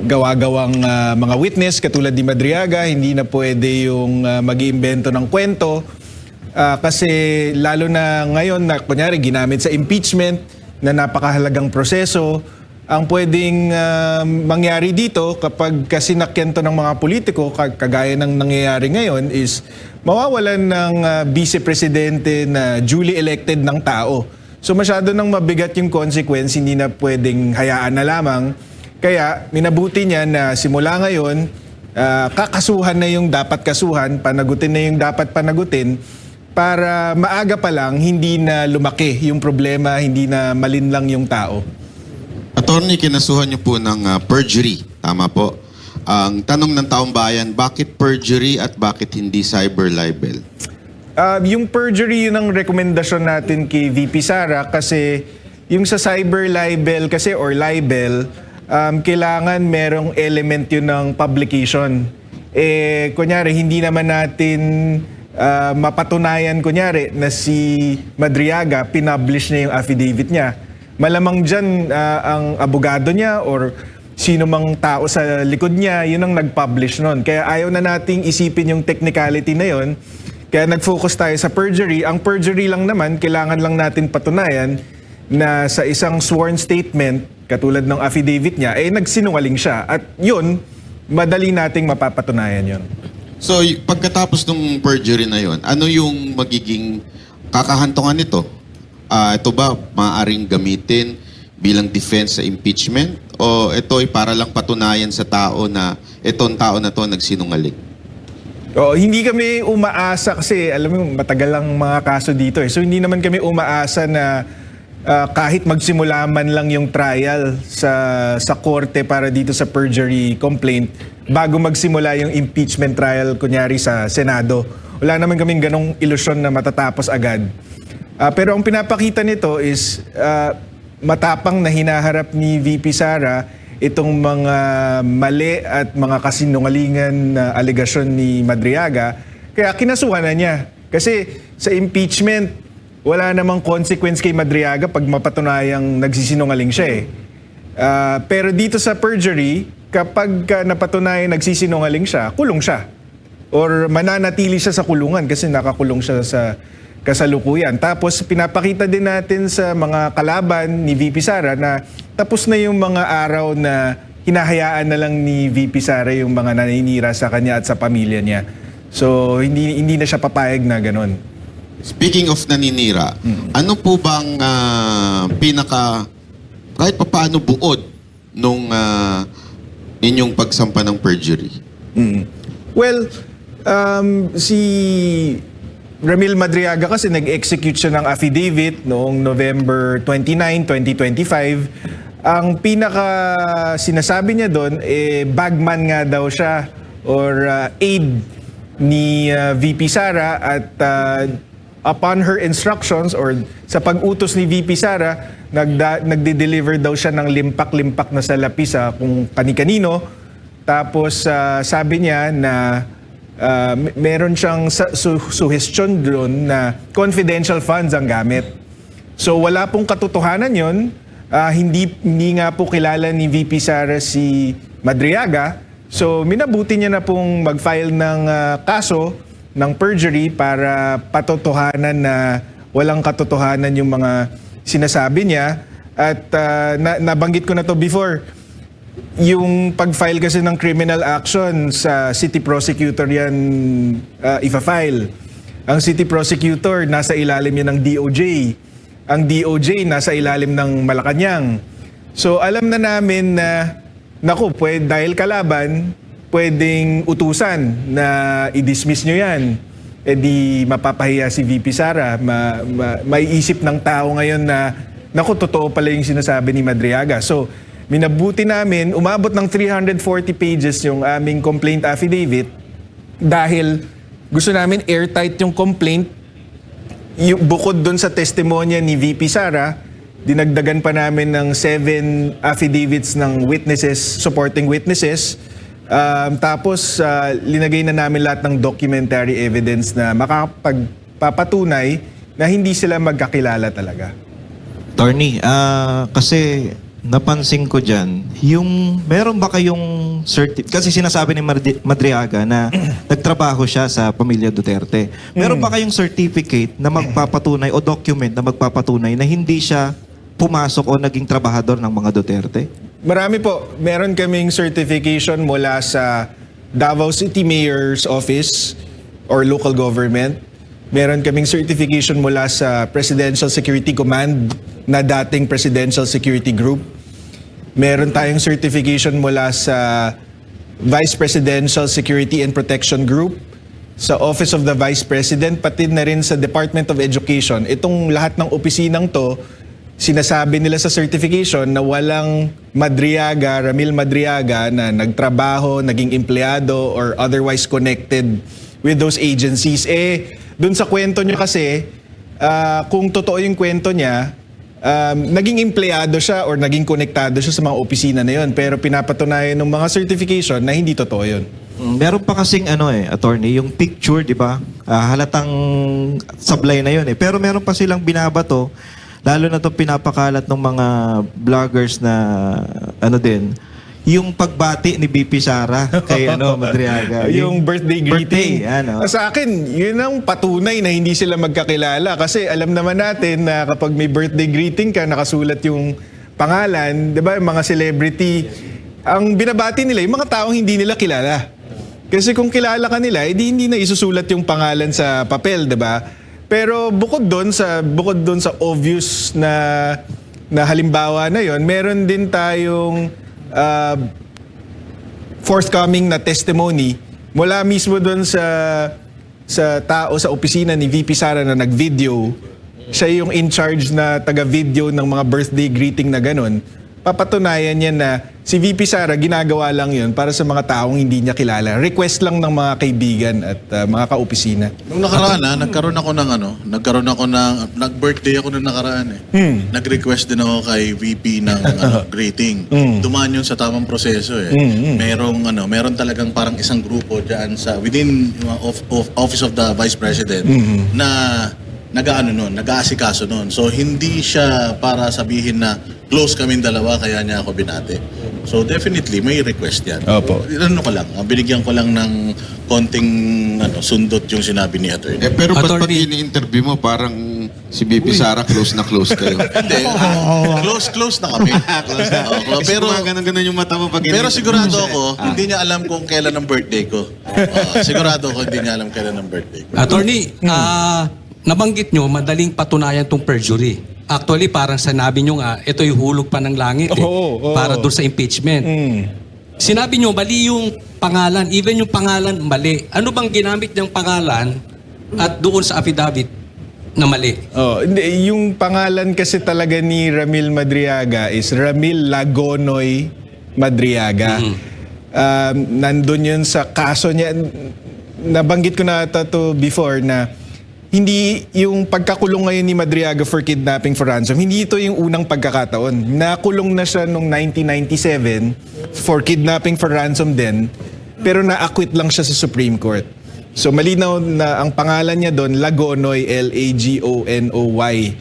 gawa-gawang mga witness katulad ni Madriaga, hindi na pwede yung mag-iimbento ng kwento. Kasi lalo na ngayon na kunyari ginamit sa impeachment na napakahalagang proseso, ang pwedeng mangyari dito kapag kasinakyan to ng mga politiko, kagaya ng nangyayari ngayon, is mawawalan ng vice presidente na duly elected ng tao. So masyado nang mabigat yung consequence, hindi na pwedeng hayaan na lamang. Kaya minabuti niya na simula ngayon, kakasuhan na yung dapat kasuhan, panagutin na yung dapat panagutin, para maaga pa lang hindi na lumaki yung problema, hindi na malinlang yung tao. Attorney, kinasuhan niyo po ng perjury. Tama po. Ang tanong ng taong bayan, bakit perjury at bakit hindi cyber libel? Yung perjury, yun ang rekomendasyon natin kay VP Sara, kasi yung sa cyber libel kasi or libel, kailangan merong element yun ng publication. Kunyari, hindi naman natin mapatunayan kunyari na si Madriaga pinublish niya yung affidavit niya. Malamang dyan ang abogado niya or sino mang tao sa likod niya, yun ang nag-publish nun. Kaya ayaw na nating isipin yung technicality na yun. Kaya nag-focus tayo sa perjury. Ang perjury lang naman, kailangan lang natin patunayan na sa isang sworn statement, katulad ng affidavit niya, nagsinungaling siya. At yun, madali nating mapapatunayan yun. So, pagkatapos ng perjury na yon, ano yung magiging kakahantungan nito? Ito ba maaaring gamitin bilang defense sa impeachment? O ito ay para lang patunayan sa tao na itong tao na to nagsinungaling? Hindi kami umaasa kasi alam mo matagal lang mga kaso dito So hindi naman kami umaasa na kahit magsimula man lang yung trial sa korte para dito sa perjury complaint bago magsimula yung impeachment trial kunyari sa Senado. Wala naman kaming ganong ilusyon na matatapos agad. Pero ang pinapakita nito is matapang na hinaharap ni VP Sara itong mga mali at mga kasinungalingan na alegasyon ni Madriaga. Kaya kinasuhan na niya. Kasi sa impeachment, wala namang consequence kay Madriaga pag mapatunayang nagsisinungaling siya pero dito sa perjury, kapag napatunayan nagsisinungaling siya, kulong siya. Or mananatili siya sa kulungan kasi nakakulong siya sa kasalukuyan. Tapos pinapakita din natin sa mga kalaban ni VP Sara na tapos na yung mga araw na hinahayaan na lang ni VP Sara yung mga naninira sa kanya at sa pamilya niya. So hindi na siya papayag na ganon. Speaking of naninira, ano po bang kahit papaano buod nung inyong pagsampa ng perjury? Well, si Ramil Madriaga kasi nag-execute siya ng affidavit noong November 29, 2025. Ang pinaka sinasabi niya doon, bagman nga daw siya or aide ni VP Sara at upon her instructions or sa pag-utos ni VP Sara, nagde-deliver daw siya ng limpak-limpak na salapi sa kung kani-kanino. Tapos sabi niya na meron siyang suggestion doon na confidential funds ang gamit. So wala pong katotohanan yon. Hindi nga po kilala ni VP Sara si Madriaga. So minabuti niya na pong mag-file ng kaso ng perjury para patotohanan na walang katotohanan yung mga sinasabi niya. At nabanggit ko na to before, yung pag-file kasi ng criminal action sa city prosecutor yan ifa-file. Ang city prosecutor nasa ilalim yan ng DOJ. Ang DOJ nasa ilalim ng Malacanang. So alam na namin na dahil kalaban, pwedeng utusan na i-dismiss nyo yan. Di mapapahiya si VP Sara. Maiisip ng tao ngayon na, totoo pala yung sinasabi ni Madriaga. So, minabuti namin, umabot ng 340 pages yung aming complaint affidavit dahil gusto namin airtight yung complaint. Bukod dun sa testimonya ni VP Sara, dinagdagan pa namin ng 7 affidavits ng witnesses, supporting witnesses. Tapos linagay na namin lahat ng documentary evidence na makapagpapatunay na hindi sila magkakilala talaga. Attorney, kasi napansin ko dyan, meron ba kayong kasi sinasabi ni Madriaga na nagtrabaho siya sa pamilya Duterte. Meron ba kayong certificate na magpapatunay o document na magpapatunay na hindi siya pumasok o naging trabahador ng mga Duterte? Marami po. Meron kaming certification mula sa Davao City Mayor's Office or local government. Meron kaming certification mula sa Presidential Security Command na dating Presidential Security Group. Meron tayong certification mula sa Vice Presidential Security and Protection Group, sa Office of the Vice President, pati na rin sa Department of Education. Itong lahat ng opisinang to, sinasabi nila sa certification na walang Ramil Madriaga na nagtrabaho, naging empleyado, or otherwise connected with those agencies. Dun sa kwento niya kasi, kung totoo yung kwento niya, naging empleyado siya or naging konektado siya sa mga opisina na yun. Pero pinapatunayan ng mga certification na hindi totoo yun. Meron pa kasing attorney, yung picture, di ba? Halatang sablay na yun eh. Pero meron pa silang binabato, lalo na itong pinapakalat ng mga vloggers na yung pagbati ni BP Sara kay Madriaga. Yung birthday greeting. Birthday, Sa akin, yun ang patunay na hindi sila magkakilala. Kasi alam naman natin na kapag may birthday greeting ka, nakasulat yung pangalan, di ba? Yung mga celebrity, ang binabati nila, yung mga taong hindi nila kilala. Kasi kung kilala ka nila, hindi na isusulat yung pangalan sa papel, di ba? Pero bukod doon sa obvious na halimbawa na yon, meron din tayong forthcoming na testimony mula mismo doon sa tao sa opisina ni VP Sara na nag-video. Siya yung in charge na taga-video ng mga birthday greeting na ganun. Papatunayan niya na si VP Sara ginagawa lang yun para sa mga taong hindi niya kilala. Request lang ng mga kaibigan at mga kaopisina. Nung nakaraan nagkaroon ako ng nag-birthday ako nung nakaraan Nag-request din ako kay VP ng greeting. Dumaan yun sa tamang proseso Meron talagang parang isang grupo diyan sa within Office of the Vice President na nag-aasikaso nun. So hindi siya para sabihin na close kaming dalawa kaya niya ako binati. So definitely may request yan. Opo. Binigyan ko lang ng konting sundot yung sinabi ni Attorney. Pero ba't pag Attorney- ini-interview mo parang si BP Sara close na close kayo? Hindi, close na kami. Pero ganun yung mata mo pag Pero sigurado ako, hindi niya alam kung kailan ang birthday ko. Sigurado ako hindi niya alam kailan ang birthday ko. Attorney, nabanggit nyo, madaling patunayan tong perjury. Actually, parang sinabi nyo nga, ito yung hulog pa ng langit Oo. para doon sa impeachment. Sinabi nyo, mali yung pangalan. Even yung pangalan, mali. Ano bang ginamit niyang pangalan at doon sa affidavit na mali? Hindi, yung pangalan kasi talaga ni Ramil Madriaga is Ramil Lagonoy Madriaga. Nandun yun sa kaso niya. Nabanggit ko na ito before na hindi yung pagkakulong ngayon ni Madriaga for kidnapping for ransom, hindi ito yung unang pagkakataon. Nakulong na siya noong 1997 for kidnapping for ransom din, pero na-acquit lang siya sa Supreme Court. So malinaw na ang pangalan niya doon, Lagonoy, Lagonoy.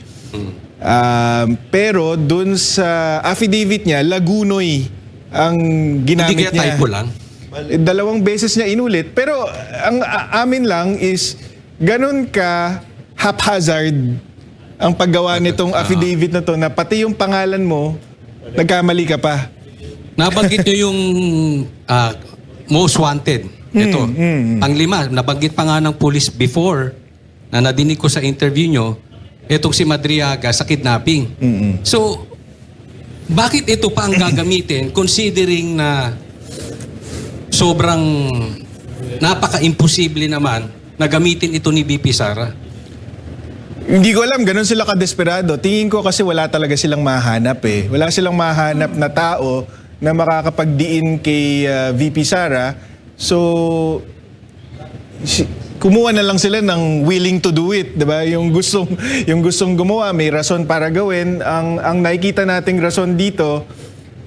Pero doon sa affidavit niya, Lagunoy ang ginamit Hindi kaya niya. typo lang? Dalawang beses niya inulit. Pero ang amin lang is ganun ka haphazard ang paggawa nitong affidavit na to na pati yung pangalan mo, nagkamali ka pa. Nabanggit nyo yung most wanted. Ito. Panglima, nabanggit pa nga ng police before na nadinig ko sa interview nyo, itong si Madriaga sa kidnapping. So, bakit ito pa ang gagamitin considering na sobrang napaka-imposible naman na gamitin ito ni BP Sara? Hindi ko alam, ganun sila kadesperado. Tingin ko kasi wala talaga silang mahanap eh. Wala silang mahanap na tao na makakapagdiin kay VP Sara. So, kumuha na lang sila ng willing to do it, 'di ba? Yung gustong gumawa, may rason para gawin. Ang nakikita nating rason dito,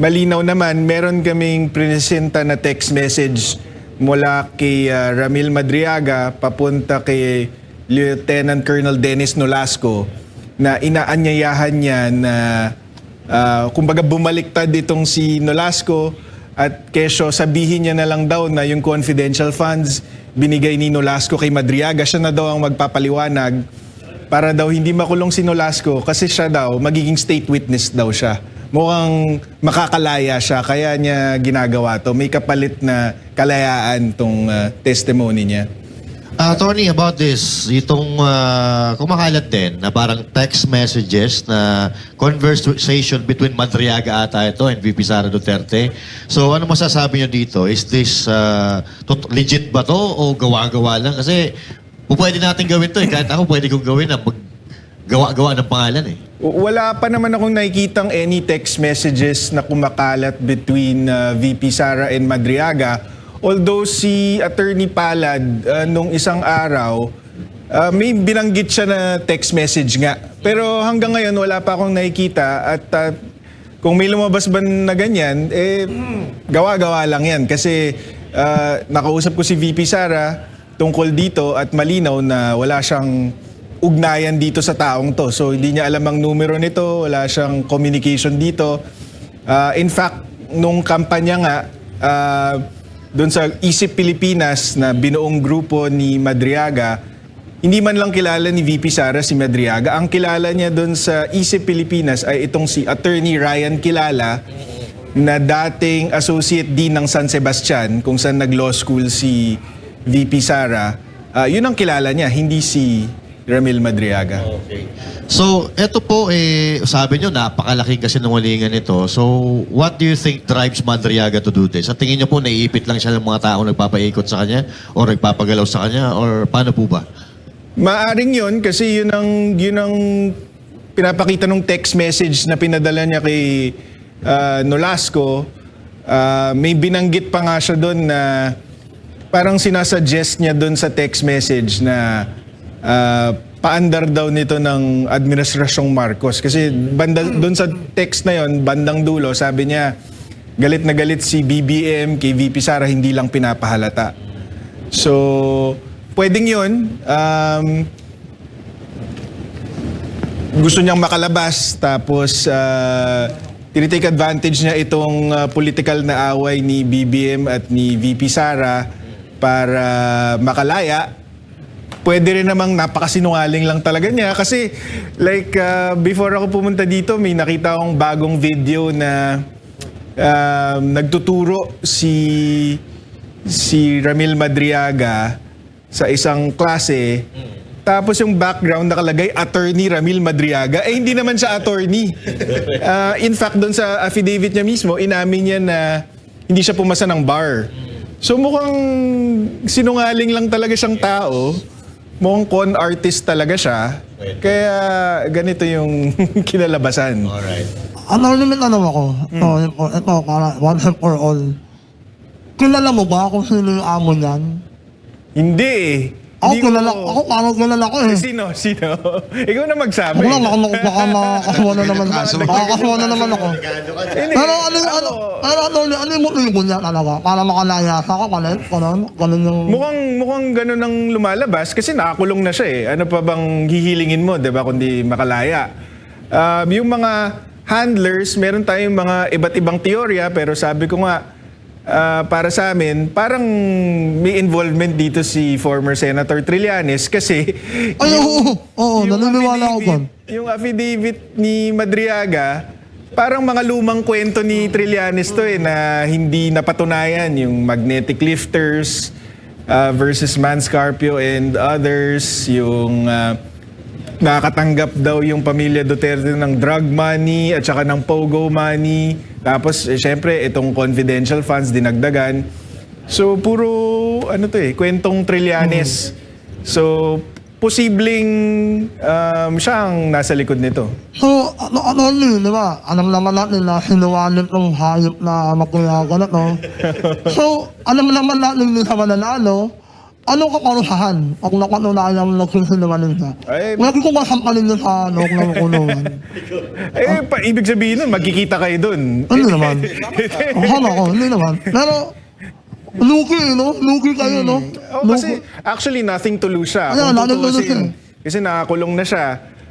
malinaw naman, meron kaming presenta na text message mula kay Ramil Madriaga papunta kay Lieutenant Colonel Dennis Nolasco na inaanyayahan niya na kumbaga bumaliktad itong si Nolasco at kesyo sabihin niya na lang daw na yung confidential funds binigay ni Nolasco kay Madriaga, siya na daw ang magpapaliwanag para daw hindi makulong si Nolasco kasi siya daw magiging state witness daw siya. Mukhang makakalaya siya kaya niya ginagawa to. May kapalit na kalayaan tong testimony niya. Attorney, about this, itong kumakalat din na parang text messages na conversation between Madriaga ata ito and VP Sara Duterte. So ano masasabi niyo dito? Is this legit ba to o gawa-gawa lang? Kasi pwede natin gawin to eh. Kahit ako pwede kong gawin na gawa-gawa ng pangalan eh. Wala pa naman akong nakikitang any text messages na kumakalat between VP Sara and Madriaga. Although si Attorney Palad nung isang araw, may binanggit siya na text message nga. Pero hanggang ngayon wala pa akong nakikita at kung may lumabas ba na ganyan, gawa-gawa lang yan. Kasi nakausap ko si VP Sara tungkol dito at malinaw na wala siyang ugnayan dito sa taong to. So hindi niya alam ang numero nito, wala siyang communication dito. In fact, nung kampanya nga, doon sa Isip Pilipinas na binuong grupo ni Madriaga, hindi man lang kilala ni VP Sara si Madriaga. Ang kilala niya doon sa Isip Pilipinas ay itong si Attorney Ryan Kilala na dating Associate Dean ng San Sebastian kung saan nag-law school si VP Sara. Yun ang kilala niya, hindi si Ramil Madriaga. Okay. So, eto po, sabi nyo, napakalaki kasi ng walingan ito. So, what do you think drives Madriaga to do this? Sa tingin nyo po, naiipit lang siya ng mga tao nagpapaikot sa kanya? O nagpapagalaw sa kanya? Or paano po ba? Maaring yun kasi yun ang pinapakita ng text message na pinadala niya kay Nolasco. May binanggit pa nga siya doon na parang sinasuggest niya doon sa text message na paandar daw nito ng Administrasyong Marcos. Kasi doon sa text na yon, bandang dulo, sabi niya, galit na galit si BBM kay VP Sara, hindi lang pinapahalata. So, pwedeng yun. Gusto niyang makalabas, tapos tinitake advantage niya itong political na away ni BBM at ni VP Sara para makalaya. Pwede rin namang napakasinungaling lang talaga niya kasi like before ako pumunta dito may nakita akong bagong video na nagtuturo si Ramil Madriaga sa isang klase tapos yung background nakalagay Attorney Ramil Madriaga hindi naman siya attorney. In fact doon sa affidavit niya mismo inamin niya na hindi siya pumasa ng bar. So mukhang sinungaling lang talaga siyang tao. Mukhang con artist talaga siya. Kaya ganito yung kinalabasan. Alright. Anonymous ako. Ito, para once and for all. Kilala mo ba kung sino yung amo niyan? Hindi eh. Ako Hindi ko- kilala, ako parang kilala ko eh. Sino? Ikaw na magsabi. Ako lang, baka makakasuwa na naman. Makakasuwa na naman ako. Hindi. Pero ano yung motibo niya talaga? Para makalaya sa ka, ganun yung... Mukhang ganun ang lumalabas kasi nakakulong na siya eh. Ano pa bang hihilingin mo, 'di ba, kundi makalaya. Yung mga handlers, meron tayong mga iba't ibang teorya pero sabi ko nga para sa amin, parang may involvement dito si former Senator Trillanes kasi Ay, oo, naniniwala ako doon. Yung affidavit ni Madriaga, parang mga lumang kwento ni Trillanes to eh na hindi napatunayan yung magnetic lifters versus Manscarpio and others, yung nakakatanggap daw yung pamilya Duterte ng drug money at saka ng pogo money. Tapos, syempre, itong confidential funds dinagdagan. So, puro, kwentong Trillanes. So, posibleng siya ang nasa likod nito. So, di ba? Alam naman natin na sinuwanin ng hayop na makuyagan ito. So, alam naman natin na sa mananalo, anong kaparusahan kung napatunayan nagsisinungaling siya? Ay, Lagi ko masampalin niya sa loob ng kulungan. Ibig sabihin nun, magkikita kayo dun. Hindi naman. Akala ko, hindi naman. Pero, luki, no? Luki kayo, no? Kasi actually nothing to lose siya. Ano, Kung nothing to lose tutuusin. eh. Kasi nakakulong na siya.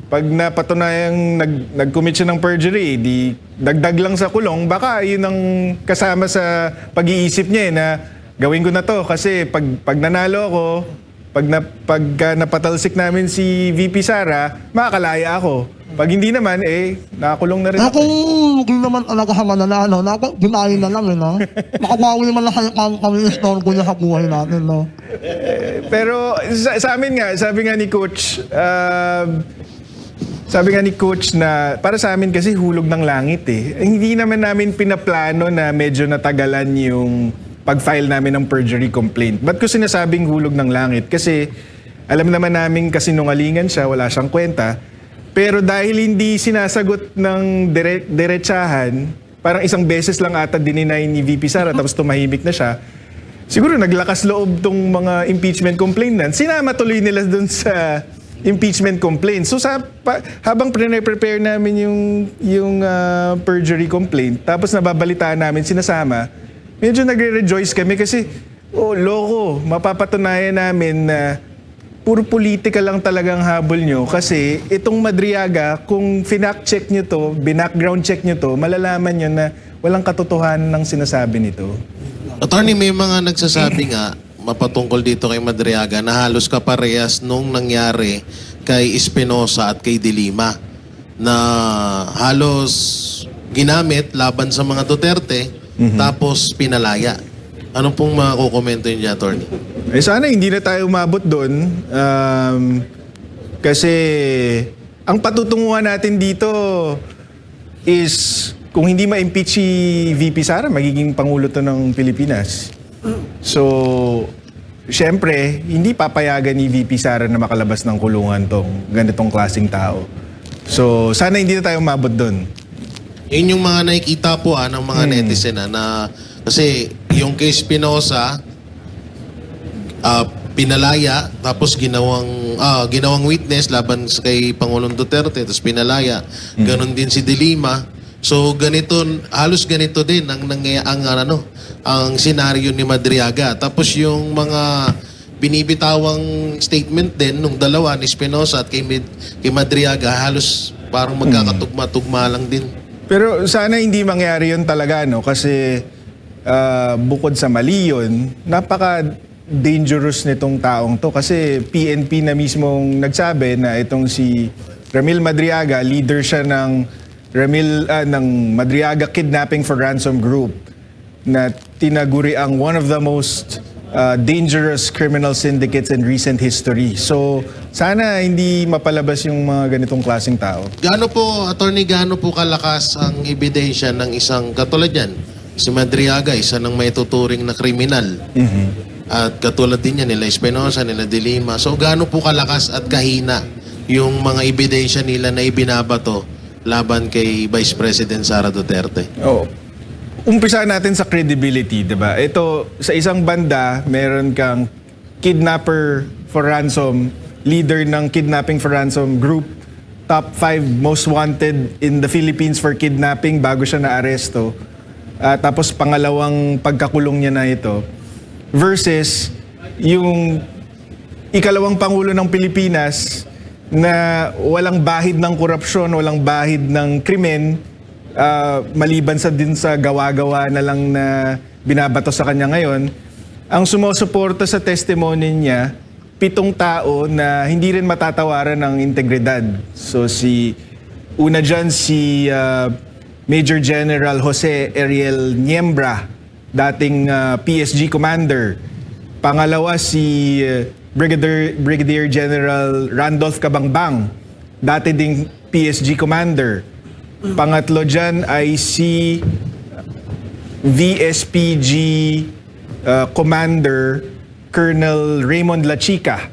pag napatunayang nag-commit siya ng perjury, di dagdag lang sa kulong, baka yun ang kasama sa pag-iisip niya na gawin ko na to kasi pag nanalo ako, pag napatalsik namin si VP Sara, makakalaya ako. Pag hindi naman, nakakulong na rin Kung ako. hindi naman talaga siya mananalo, ginahin na lang, no? Makabawi naman na kami store ko niya sa buhay natin, no? Pero sa amin nga, sabi nga ni Coach na para sa amin kasi hulog ng langit eh. Hindi naman namin pinaplano na medyo natagalan yung pag-file namin ng perjury complaint. Ba't ko sinasabing hulog ng langit? Kasi alam naman namin kasinungalingan siya, wala siyang kwenta. Pero dahil hindi sinasagot ng diretsahan, parang isang beses lang ata dininay ni VP Sara tapos tumahimik na siya. Siguro naglakas loob tong mga impeachment complainants. Sinama tuloy nila dun sa impeachment complaint. So habang prepare namin yung perjury complaint, tapos nababalitaan namin sinasama, medyo nagre-rejoice kami kasi loko, mapapatunayan namin na puro politika lang talagang habol nyo kasi itong Madriaga, kung finact-check nyo to, binackground check nyo to, malalaman nyo na walang katotohanan ng sinasabi nito. Attorney, may mga nagsasabi nga mapatungkol dito kay Madriaga na halos kaparehas nung nangyari kay Espinosa at kay De Lima na halos ginamit laban sa mga Duterte tapos pinalaya. Ano pong makukomento niyo, Attorney? Sana hindi na tayo umabot doon kasi ang patutunguhan natin dito is kung hindi ma-impeach si VP Sara, magiging Pangulo to ng Pilipinas. So, syempre, hindi papayagan ni VP Sara na makalabas ng kulungan tong ganitong klaseng tao. So, sana hindi na tayo umabot doon. Yun yung mga nakikita po ng mga netizen na kasi yung kay Espinosa pinalaya tapos ginawang witness laban kay Pangulong Duterte tapos pinalaya. Ganon din si De Lima. So ganito, halos ganito din ang senaryo ni Madriaga. Tapos yung mga binibitawang statement din nung dalawa ni Espinosa at kay Madriaga halos parang magkakatugma-tugma lang din. Pero sana hindi mangyari yun talaga, no? Kasi bukod sa mali yun, napaka-dangerous nitong taong to. Kasi PNP na mismong nagsabi na itong si Ramil Madriaga, leader siya ng Madriaga Kidnapping for Ransom Group na tinaguri ang one of the most dangerous criminal syndicates in recent history. So, sana hindi mapalabas yung mga ganitong klaseng tao. Gaano po kalakas ang ebidensya ng isang katulad yan? Si Madriaga, isa ng may tuturing na kriminal. At katulad din niya nila Espinosa, nila De Lima. So gaano po kalakas at kahina yung mga ebidensya nila na ibinabato laban kay Vice President Sara Duterte? Umpisa natin sa credibility, 'di ba? Ito sa isang banda, meron kang kidnapper for ransom, leader ng kidnapping for ransom group, top 5 most wanted in the Philippines for kidnapping bago siya na-aresto. Tapos pangalawang pagkakulong niya na ito versus yung ikalawang pangulo ng Pilipinas na walang bahid ng korupsyon, walang bahid ng krimen, maliban din sa gawa-gawa na lang na binabato sa kanya ngayon. Ang sumusuporta sa testimony niya, 7 tao na hindi rin matatawaran ng integridad. So una dyan si Major General Jose Ariel Niembra, dating PSG commander. Pangalawa si Brigadier General Randolph Cabangbang, dati ding PSG commander. Pangatlo dyan ay si VSPG Commander Colonel Raymond Lachica.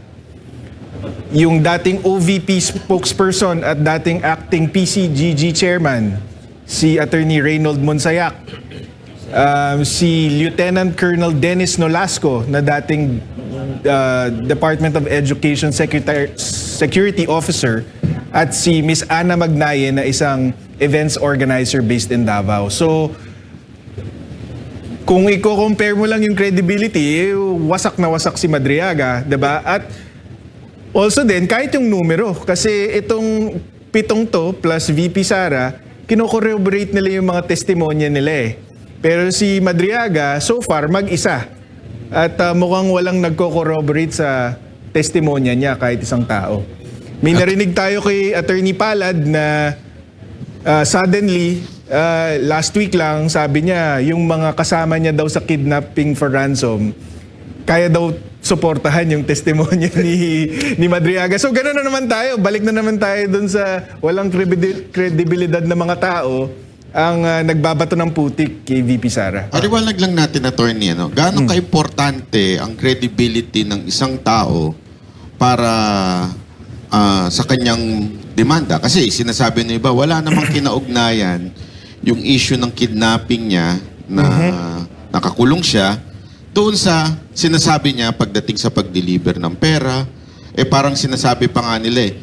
Yung dating OVP spokesperson at dating acting PCGG chairman, si Attorney Reynold Monsayak. Si Lieutenant Colonel Dennis Nolasco na dating Department of Education Security Officer at si Miss Ana Magnaye na isang events organizer based in Davao. So, kung i-compare mo lang yung credibility, wasak na wasak si Madriaga, 'di ba? At Also din, kahit yung numero, kasi itong 7 to plus VP Sara, kino-corroborate nila yung mga testimonya nila eh. Pero si Madriaga, so far, mag-isa. At mukhang walang nagko-corroborate sa testimonya niya kahit isang tao. May narinig tayo kay Attorney Palad na suddenly, last week lang, sabi niya, yung mga kasama niya daw sa kidnapping for ransom, kaya daw suportahan yung testimonya ni Madriaga. So gano'n na naman tayo. Balik na naman tayo dun sa walang kredibilidad na mga tao ang nagbabato ng putik kay VP Sara. Paliwanag lang natin, attorney, ano, gaano ka-importante ang credibility ng isang tao para sa kanyang demanda? Kasi sinasabi ng iba, wala namang kinaugnayan yung issue ng kidnapping niya na nakakulong siya doon sa sinasabi niya pagdating sa pag-deliver ng pera. Parang sinasabi pa nga nila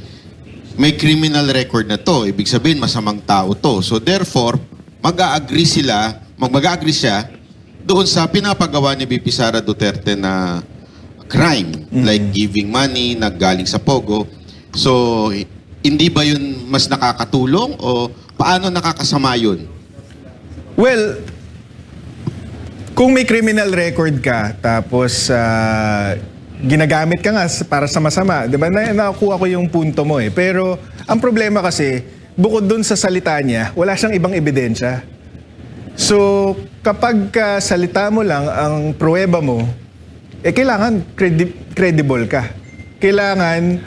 may criminal record na to. Ibig sabihin, masamang tao to. So therefore, mag-a-agree siya doon sa pinapagawa ni VP Sara Duterte na crime. Like giving money na galing sa Pogo. So, hindi ba yun mas nakakatulong o paano nakakasama yun? Well, kung may criminal record ka, tapos ginagamit ka nga para sa masama, di ba? Nakakuha ko yung punto mo eh. Pero ang problema kasi, bukod dun sa salita niya, wala siyang ibang ebidensya. So, kapag salita mo lang ang pruweba mo, kailangan credible ka. Kailangan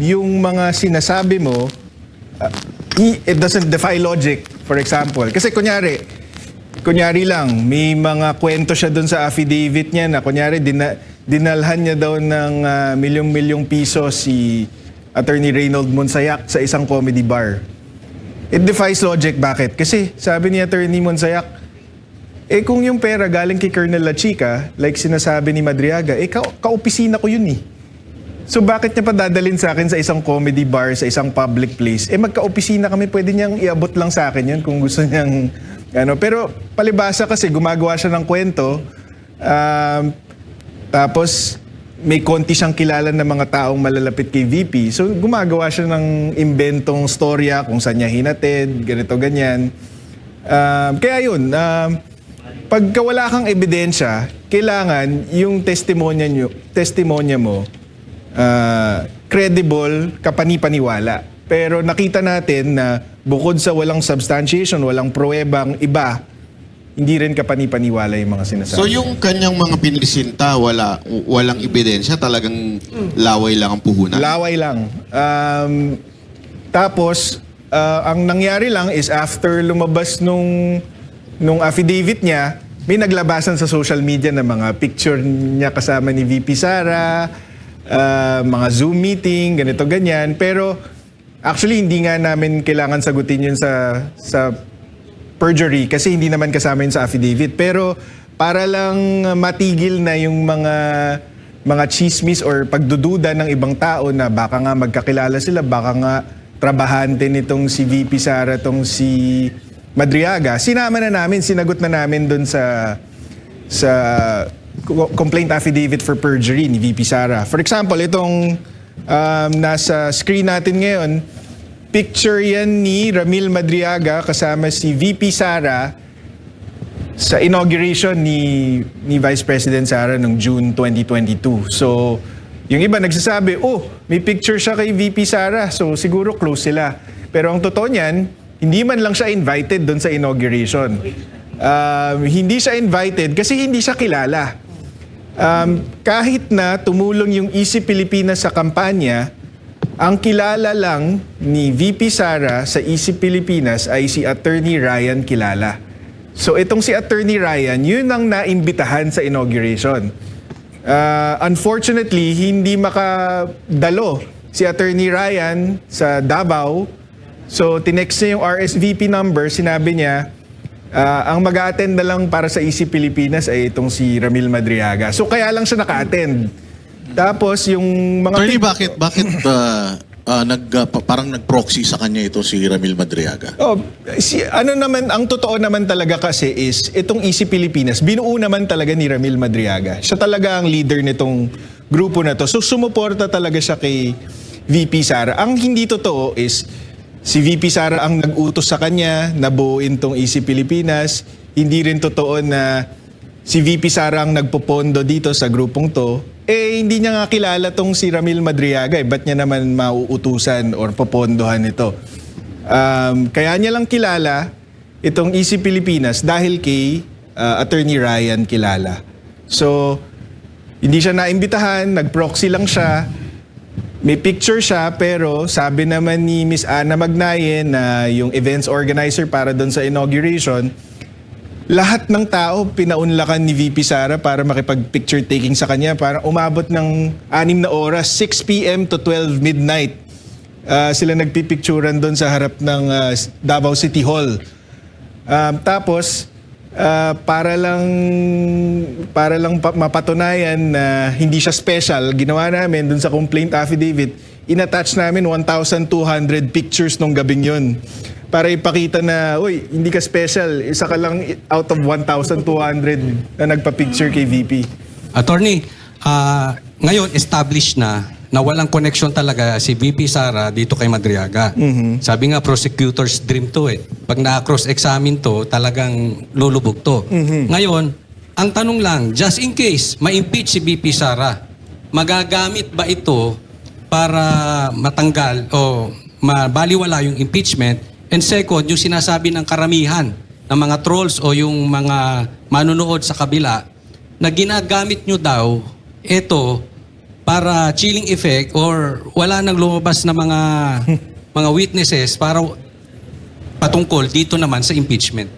yung mga sinasabi mo, it doesn't defy logic, for example. Kasi kunyari lang, may mga kwento siya dun sa affidavit niya na kunyari dinalhan niya daw ng milyong-milyong piso si Attorney Reynold Monsayak sa isang comedy bar. It defies logic. Bakit? Kasi sabi ni Attorney Monsayak, kung yung pera galing kay Colonel La Chica, like sinasabi ni Madriaga, ka-opisina ko yun eh. So bakit niya pa dadalhin sa akin sa isang comedy bar, sa isang public place? Magka-opisina kami, pwede niyang iabot lang sa akin yun kung gusto niyang pero palibasa kasi gumagawa siya ng kwento, tapos may konti siyang kilala ng mga taong malalapit kay VP. So gumagawa siya ng imbentong storya kung saan niya hinatid, ganito, ganyan. Kaya yun, pagka wala kang ebidensya, kailangan yung testimonya mo credible, kapani-paniwala. Pero nakita natin na bukod sa walang substantiation, walang pruwebang iba, hindi rin kapani-paniwala yung mga sinasabi. So yung kanyang mga pinisinta, walang ebidensya, talagang laway lang ang puhunan? Laway lang. Tapos, ang nangyari lang is after lumabas nung affidavit niya, may naglabasan sa social media na mga picture niya kasama ni VP Sara, mga Zoom meeting, ganito, ganyan. Pero actually, hindi nga namin kailangan sagutin yun sa perjury kasi hindi naman kasama yun sa affidavit. Pero para lang matigil na yung mga chismis or pagdududa ng ibang tao na baka nga magkakilala sila, baka nga trabahante nitong si VP Sara, tong si Madriaga, sinagot na namin dun sa complaint affidavit for perjury ni VP Sara. For example, itong nasa screen natin ngayon, picture yan ni Ramil Madriaga kasama si VP Sara sa inauguration ni Vice President Sara noong June 2022. So, yung iba nagsasabi, may picture siya kay VP Sara, so siguro close sila. Pero ang totoo niyan, hindi man lang siya invited doon sa inauguration. Hindi siya invited kasi hindi siya kilala. Kahit na tumulong yung Easy Pilipinas sa kampanya, ang kilala lang ni VP Sara sa Easy Pilipinas ay si Attorney Ryan Kilala. So itong si Attorney Ryan, yun ang naimbitahan sa inauguration. Unfortunately, hindi makadalo si Attorney Ryan sa Davao. So tinext niya yung RSVP number, sinabi niya, ang mag-a-attend na lang para sa Easy Pilipinas ay itong si Ramil Madriaga. So kaya lang siya naka-attend. Tapos yung mga... Attorney, bakit parang nag-proxy sa kanya ito si Ramil Madriaga? Ang totoo naman talaga kasi is itong Easy Pilipinas, binuo naman talaga ni Ramil Madriaga. Siya talaga ang leader nitong grupo na to. So sumuporta talaga siya kay VP Sara. Ang hindi totoo is si VP Sara ang nag-utos sa kanya na buuin tong Easy Pilipinas. Hindi rin totoo na si VP Sara ang nagpopondo dito sa grupong to. Hindi niya nga kilala tong si Ramil Madriaga. Ba't niya naman mauutusan or popondohan ito? Kaya niya lang kilala itong Easy Pilipinas dahil kay Attorney Ryan kilala. So, hindi siya naimbitahan, nag-proxy lang siya. May picture siya, pero sabi naman ni Miss Ana Magnaye na yung events organizer para doon sa inauguration, lahat ng tao pinaunlakan ni VP Sara para makipag-picture taking sa kanya. Para umabot ng 6 na oras, 6 p.m. to 12 midnight. Sila nagpipicturan doon sa harap ng Davao City Hall. Tapos, para lang mapatunayan na hindi siya special, ginawa namin dun sa complaint affidavit, inattach namin 1,200 pictures nung gabing yun. Para ipakita na, uy, hindi ka special, isa ka lang out of 1,200 na nagpa-picture kay VP. Attorney, ngayon established na walang connection talaga si VP Sara dito kay Madriaga. Sabi nga, prosecutor's dream to eh. Pag na-cross-examine to, talagang lulubog to. Ngayon, ang tanong lang, just in case ma-impeach si VP Sara, magagamit ba ito para matanggal o mabaliwala yung impeachment? And second, yung sinasabi ng karamihan ng mga trolls o yung mga manunood sa kabila na ginagamit nyo daw ito para chilling effect or wala nang lumabas na mga witnesses para patungkol dito naman sa impeachment.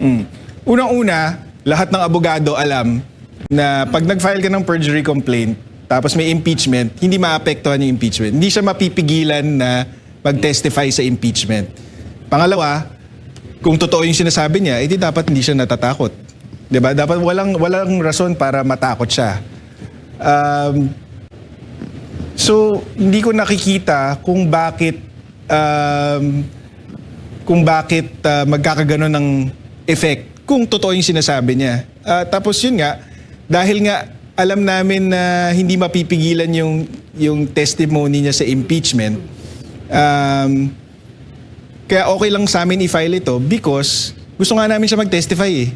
Unang-una, lahat ng abogado alam na pag nag-file ka ng perjury complaint tapos may impeachment, hindi maapektuhan yung impeachment. Hindi siya mapipigilan na mag-testify sa impeachment. Pangalawa, kung totoo yung sinasabi niya, edi dapat hindi siya natatakot. 'Di ba? Dapat walang rason para matakot siya. So, hindi ko nakikita kung bakit magkakaganon ng effect kung totoo yung sinasabi niya. Tapos yun nga, dahil nga alam namin na hindi mapipigilan yung testimony niya sa impeachment, kaya okay lang sa amin i-file ito because gusto nga namin siya mag-testify eh.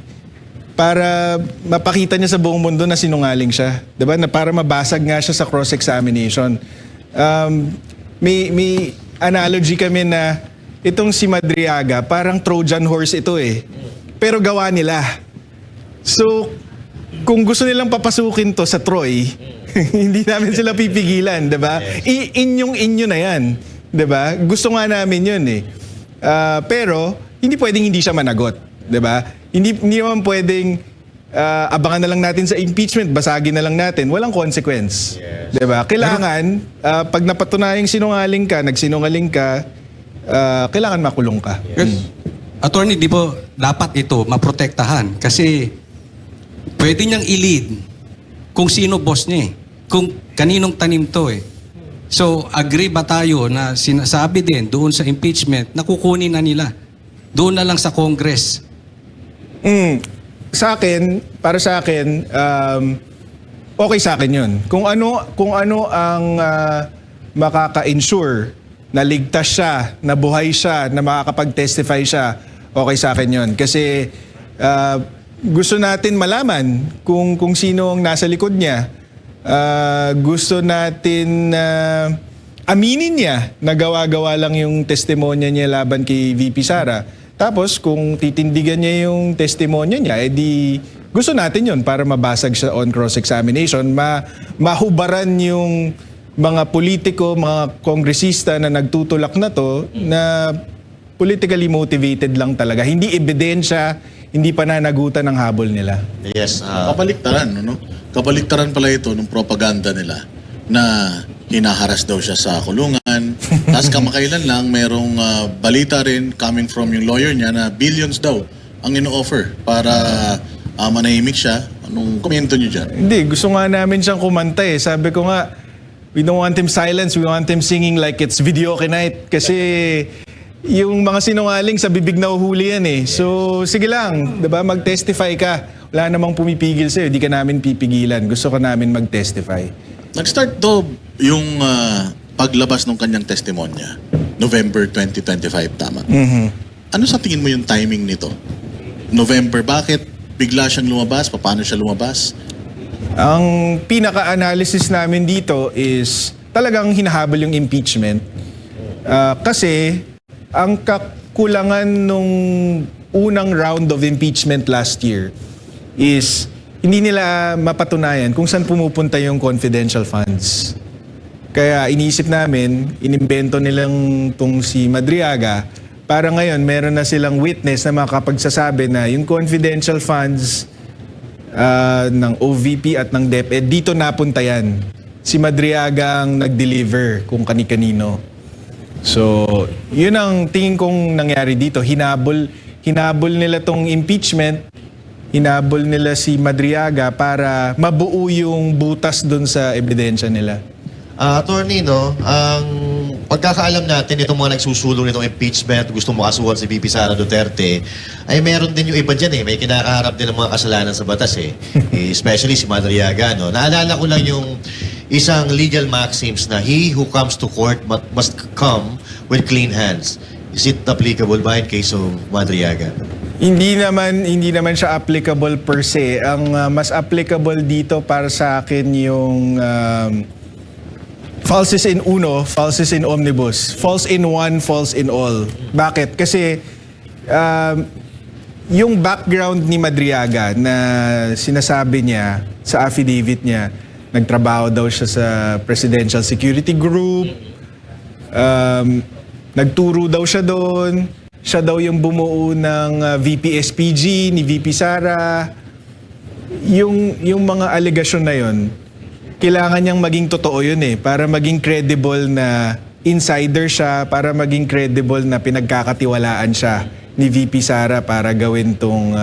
Para mapakita niya sa buong mundo na sinungaling siya. Diba? Na para mabasag nga siya sa cross-examination. May analogy kami na itong si Madriaga, parang Trojan horse ito eh. Pero gawa nila. So, kung gusto nilang papasukin to sa Troy, hindi namin sila pipigilan, diba? Inyong-inyo na yan. Diba? Gusto nga namin yun eh. Pero, hindi pwedeng hindi siya managot. Diba? Hindi naman pwedeng abangan na lang natin sa impeachment, basagin na lang natin. Walang consequence. Diba? Kailangan, pag napatunayang nagsinungaling ka, kailangan makulong ka. Attorney, di ba dapat ito maprotektahan? Kasi pwede niyang i-lead kung sino boss niya eh. Kung kaninong tanim to eh. So, agree ba tayo na sinasabi din doon sa impeachment na kukunin na nila? Doon na lang sa Congress. Para sa akin, okay sa akin yun. Kung ano ang makaka-ensure na ligtas siya, na buhay siya, na makakapag-testify siya, okay sa akin yun. Kasi gusto natin malaman kung sino ang nasa likod niya. Gusto natin aminin niya na gawa-gawa lang yung testimonya niya laban kay VP Sara. Tapos kung titindigan niya yung testimonya niya, edi gusto natin yun para mabasag siya on cross-examination, mahubaran yung mga politiko, mga kongresista na nagtutulak na to na politically motivated lang talaga. Hindi ebidensya, hindi pananagutan ng habol nila. Yes. Kapaliktaran, no? Kapaliktaran pala ito ng propaganda nila na hinaharas daw siya sa kulungan. Tapos kamakailan lang, merong balita rin coming from yung lawyer niya na billions daw ang ino-offer para manahimik siya. Anong komento niyo dyan? Hindi, gusto nga namin siyang kumanta eh. Sabi ko nga, we don't want him silence, we want him singing like it's videoke night. Kasi yung mga sinungaling sa bibig na uhuli yan eh. So, sige lang, diba? Mag-testify ka. Wala namang pumipigil sa'yo, di ka namin pipigilan. Gusto ka namin mag-testify. Nag-start to yung paglabas ng kanyang testimonya. November 2025, tama? Ano sa tingin mo yung timing nito? November, bakit bigla siyang lumabas? Paano siya lumabas? Ang pinaka-analysis namin dito is talagang hinahabol yung impeachment. Kasi ang kakulangan nung unang round of impeachment last year is hindi nila mapatunayan kung saan pumupunta yung confidential funds. Kaya iniisip namin, inimbento nilang tong si Madriaga para ngayon meron na silang witness na makapagsasabi na yung confidential funds ng OVP at ng DepEd, dito napunta yan. Si Madriaga ang nag-deliver kung kani-kanino. So, yun ang tingin kong nangyari dito. Hinabol nila tong impeachment, hinabol nila si Madriaga para mabuo yung butas dun sa ebidensya nila. Attorney, no, ang pagkakaalam natin, itong mga nagsusulong nitong impeachment, gusto makasuhan si VP Sara Duterte, ay meron din yung iba dyan eh. May kinakaharap din ng mga kasalanan sa batas eh. Especially si Madriaga, no. Naalala ko lang yung isang legal maxims na he who comes to court must come with clean hands. Is it applicable ba in case of Madriaga? Hindi naman siya applicable per se. Ang mas applicable dito para sa akin yung false is in uno, false is in omnibus. False in one, false in all. Bakit? Kasi yung background ni Madriaga na sinasabi niya sa affidavit niya, nagtrabaho daw siya sa Presidential Security Group, nagturo daw siya doon, siya daw yung bumuo ng VP SPG ni VP Sara. Yung mga allegation na yon, kailangan niyang maging totoo yun eh, para maging credible na insider siya, para maging credible na pinagkakatiwalaan siya ni VP Sara para gawin tong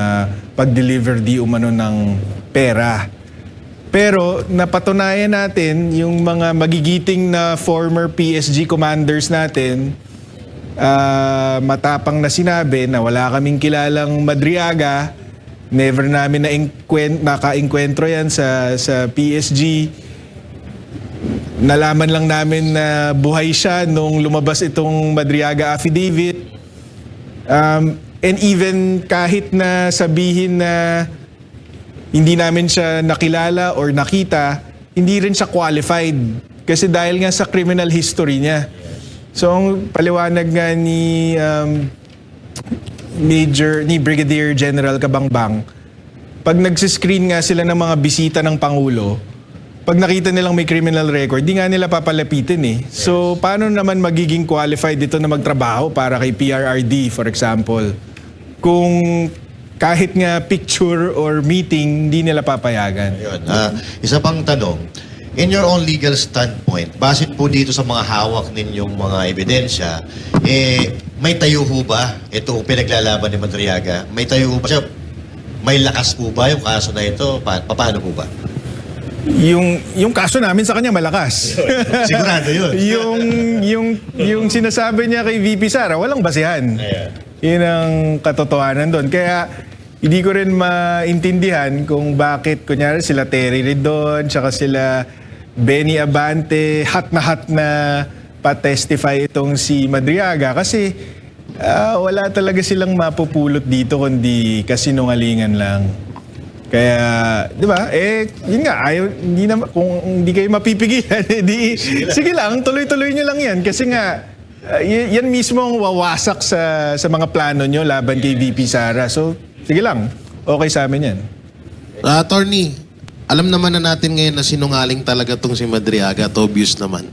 pag-deliver di umano ng pera. Pero napatunayan natin yung mga magigiting na former PSG commanders natin, matapang na sinabi na wala kaming kilalang Madriaga, never namin naka-enkwentro yan sa PSG. Nalaman lang namin na buhay siya nung lumabas itong Madriaga affidavit. And even kahit na sabihin na hindi namin siya nakilala or nakita, hindi rin siya qualified. Kasi dahil nga sa criminal history niya. So, ang paliwanag nga ni Brigadier General Cabangbang, pag nagsiscreen nga sila ng mga bisita ng Pangulo, pag nakita nilang may criminal record, di nga nila papalapitin eh. So, paano naman magiging qualified dito na magtrabaho para kay PRRD, for example? Kung kahit nga picture or meeting, hindi nila papayagan. Ayun. Isa pang tanong, in your own legal standpoint, base po dito sa mga hawak ninyong mga ebidensya, may tayo ho ba itong pinaglalaban ni Madriaga? May tayo ho ba siya? May lakas po ba yung kaso na ito? Paano po ba? Yung kaso namin sa kanya malakas. Sigurado yun. yung sinasabi niya kay VP Sara, walang basihan. Ayan. Yun ang katotohanan doon. Kaya hindi ko rin maintindihan kung bakit kunyari sila Terry Ridon, tsaka sila Benny Abante, hat na pa-testify itong si Madriaga. Kasi wala talaga silang mapupulot dito kundi kasinungalingan lang. Kaya, di ba? Yun nga, kung hindi kayo mapipigilan, sige lang, tuloy-tuloy nyo lang yan. Kasi nga, yan mismo ang wawasak sa mga plano nyo laban kay VP Sara. So, sige lang, okay sa amin yan. Attorney, alam naman na natin ngayon na sinungaling talaga tong si Madriaga at obvious naman.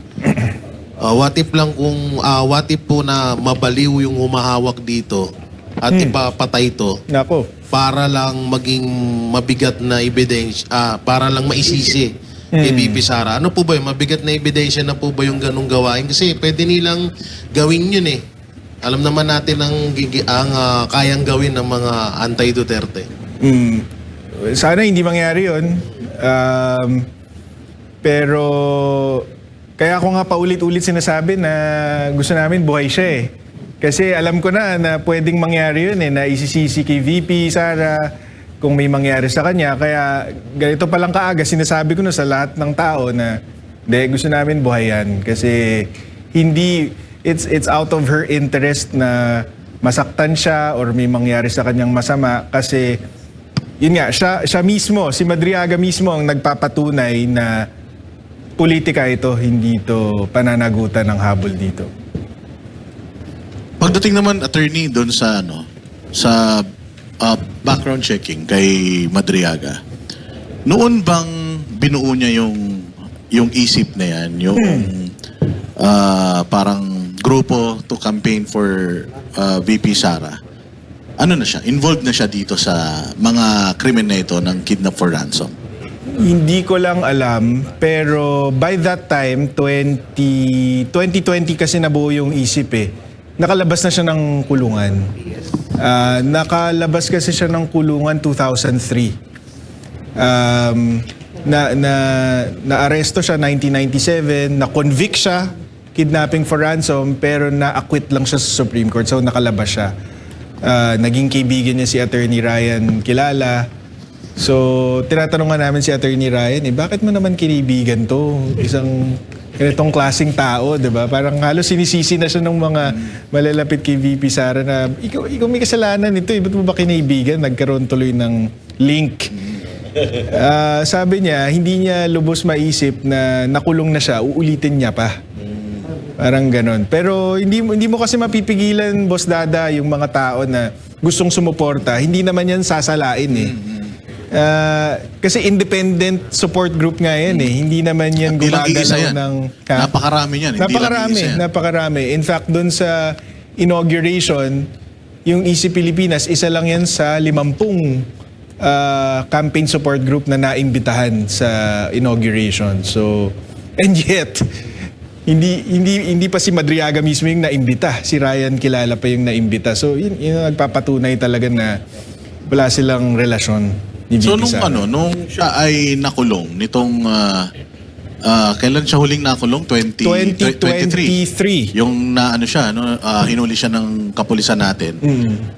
What if po na mabaliw yung humahawak dito at ipapatay to Nako. para lang maging mabigat na ebidensya, para lang maisisi kay VP Sara. Ano po ba yung mabigat na ebidensya na po ba yung ganung gawain? Kasi pwede nilang gawin yun eh. Alam naman natin ang kayang gawin ng mga anti-Duterte. Sana hindi mangyari yun. Pero kaya ako nga paulit-ulit sinasabi na gusto namin buhay siya eh. Kasi alam ko na pwedeng mangyari yun eh, na isisisi kay VP Sara kung may mangyari sa kanya. Kaya ganito palang kaaga, sinasabi ko na sa lahat ng tao na Hindi, gusto namin buhayan kasi hindi, it's out of her interest na masaktan siya or may mangyari sa kanyang masama kasi yun nga, siya mismo, si Madriaga mismo ang nagpapatunay na politika ito, hindi ito pananagutan ng habol dito. Pagdating naman, attorney, doon sa sa background checking kay Madriaga, noon bang binuo niya yung isip na yan, yung parang grupo to campaign for VP Sara? Ano na siya? Involved na siya dito sa mga krimen na ito ng kidnap for ransom? Hindi ko lang alam, pero by that time, 2020 kasi nabuo yung isip eh. Nakalabas na siya ng kulungan. Nakalabas kasi siya ng kulungan 2003. Na-aresto siya 1997, na-convict siya, kidnapping for ransom, pero na-acquit lang siya sa Supreme Court, so nakalabas siya. Naging kaibigan niya si Attorney Ryan Kilala. So, tinatanong nga namin si Attorney Ryan, bakit mo naman kinibigan to? Isang ganitong klaseng tao, di ba? Parang halos sinisisi na siya ng mga malalapit kay VP Sara na, ikaw may kasalanan nito, ba't mo ba kinibigan? Nagkaroon tuloy ng link. Sabi niya, hindi niya lubos maisip na nakulong na siya, uulitin niya pa. Parang ganon. Pero hindi mo kasi mapipigilan, Boss Dada, yung mga tao na gustong sumuporta. Hindi naman yan sasalain eh. Kasi independent support group nga yan eh. Hindi naman yan Bilang iisa gumagalaw yan. ng... Napakarami yan. Hindi lang iisa yan. Napakarami. In fact, dun sa inauguration, yung Easy Pilipinas, isa lang yan sa 50 campaign support group na naimbitahan sa inauguration. So, and yet, hindi pa si Madriaga mismo yung naimbita. Si Ryan Kilala pa yung naimbita. So, yun nagpapatunay talaga na wala silang relasyon ni VP So nung Sara. nung siya ay nakulong nitong kailan siya huling nakulong? 2023. Yung hinuli siya ng kapulisan natin.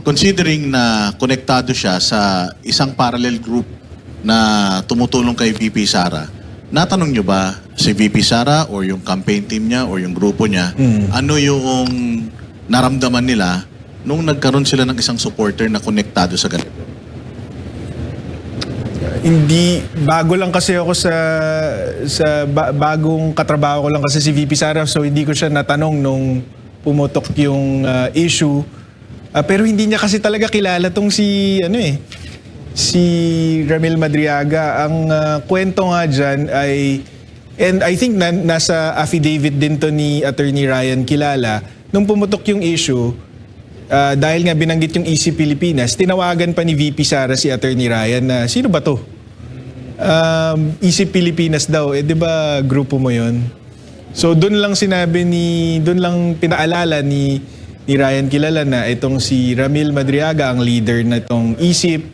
Considering na konektado siya sa isang parallel group na tumutulong kay VP Sara, natanong nyo ba si VP Sara or yung campaign team niya or yung grupo niya, ano yung naramdaman nila nung nagkaroon sila ng isang supporter na konektado sa ganito? Hindi, bago lang kasi ako sa bagong katrabaho ko lang kasi si VP Sara, so hindi ko siya natanong nung pumutok yung issue. Pero hindi niya kasi talaga kilala tong si Ramil Madriaga. Ang kwento nga dyan ay, and I think nasa affidavit din to ni Attorney Ryan Kilala, nung pumutok yung issue, dahil nga binanggit yung Easy Pilipinas, tinawagan pa ni VP Sara si Attorney Ryan na, sino ba to? Easy Pilipinas daw, di ba grupo mo yon? So doon lang pinaalala ni Ryan Kilala na itong si Ramil Madriaga ang leader na itong ISIP.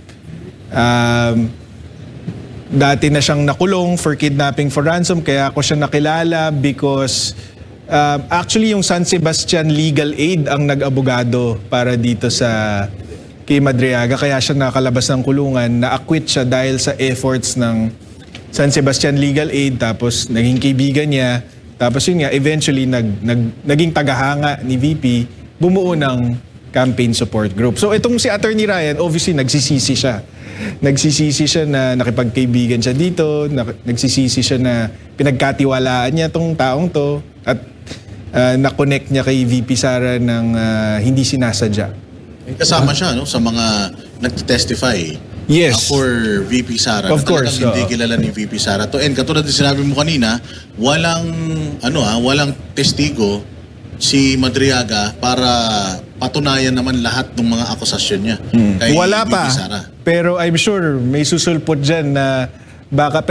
Dati na siyang nakulong for kidnapping for ransom, kaya ako siya nakilala because actually yung San Sebastian Legal Aid ang nag-abogado para dito sa kay Madriaga, kaya siya nakalabas ng kulungan, na-acquit siya dahil sa efforts ng San Sebastian Legal Aid, tapos naging kaibigan niya, tapos yun nga, eventually naging tagahanga ni VP, bumuo ng campaign support group. So itong si Attorney Ryan, obviously nagsisisi siya. Nagsisisi siya na nakipagkaibigan siya dito, nagsisisi siya na pinagkatiwalaan niya tong taong to, at na-connect niya kay VP Sara ng hindi sinasadya. Kasama siya sa mga nagtestify Yes. for VP Sara. Of na course, talagang hindi kilala ni VP Sara to. And katulad din sinabi mo kanina, walang testigo si Madriaga para patunayan naman lahat ng mga akusasyon niya kay Wala VP pa. Sara. Pero I'm sure may susulpot dyan na baka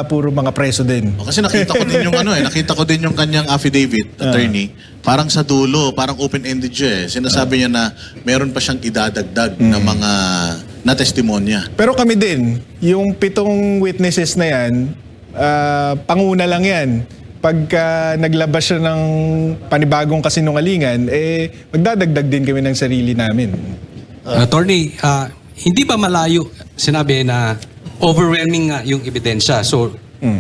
puro mga preso din. Kasi nakita ko din yung nakita ko din yung kanyang affidavit, attorney. Parang sa dulo, parang open-ended siya eh. Sinasabi niya na meron pa siyang idadagdag na mga na testimonya. Pero kami din, yung 7 witnesses na yan, panguna lang yan. Pagka naglabas siya ng panibagong kasinungalingan, magdadagdag din kami ng sarili namin. Attorney, hindi ba malayo, sinabi na overwhelming nga yung ebidensya. So,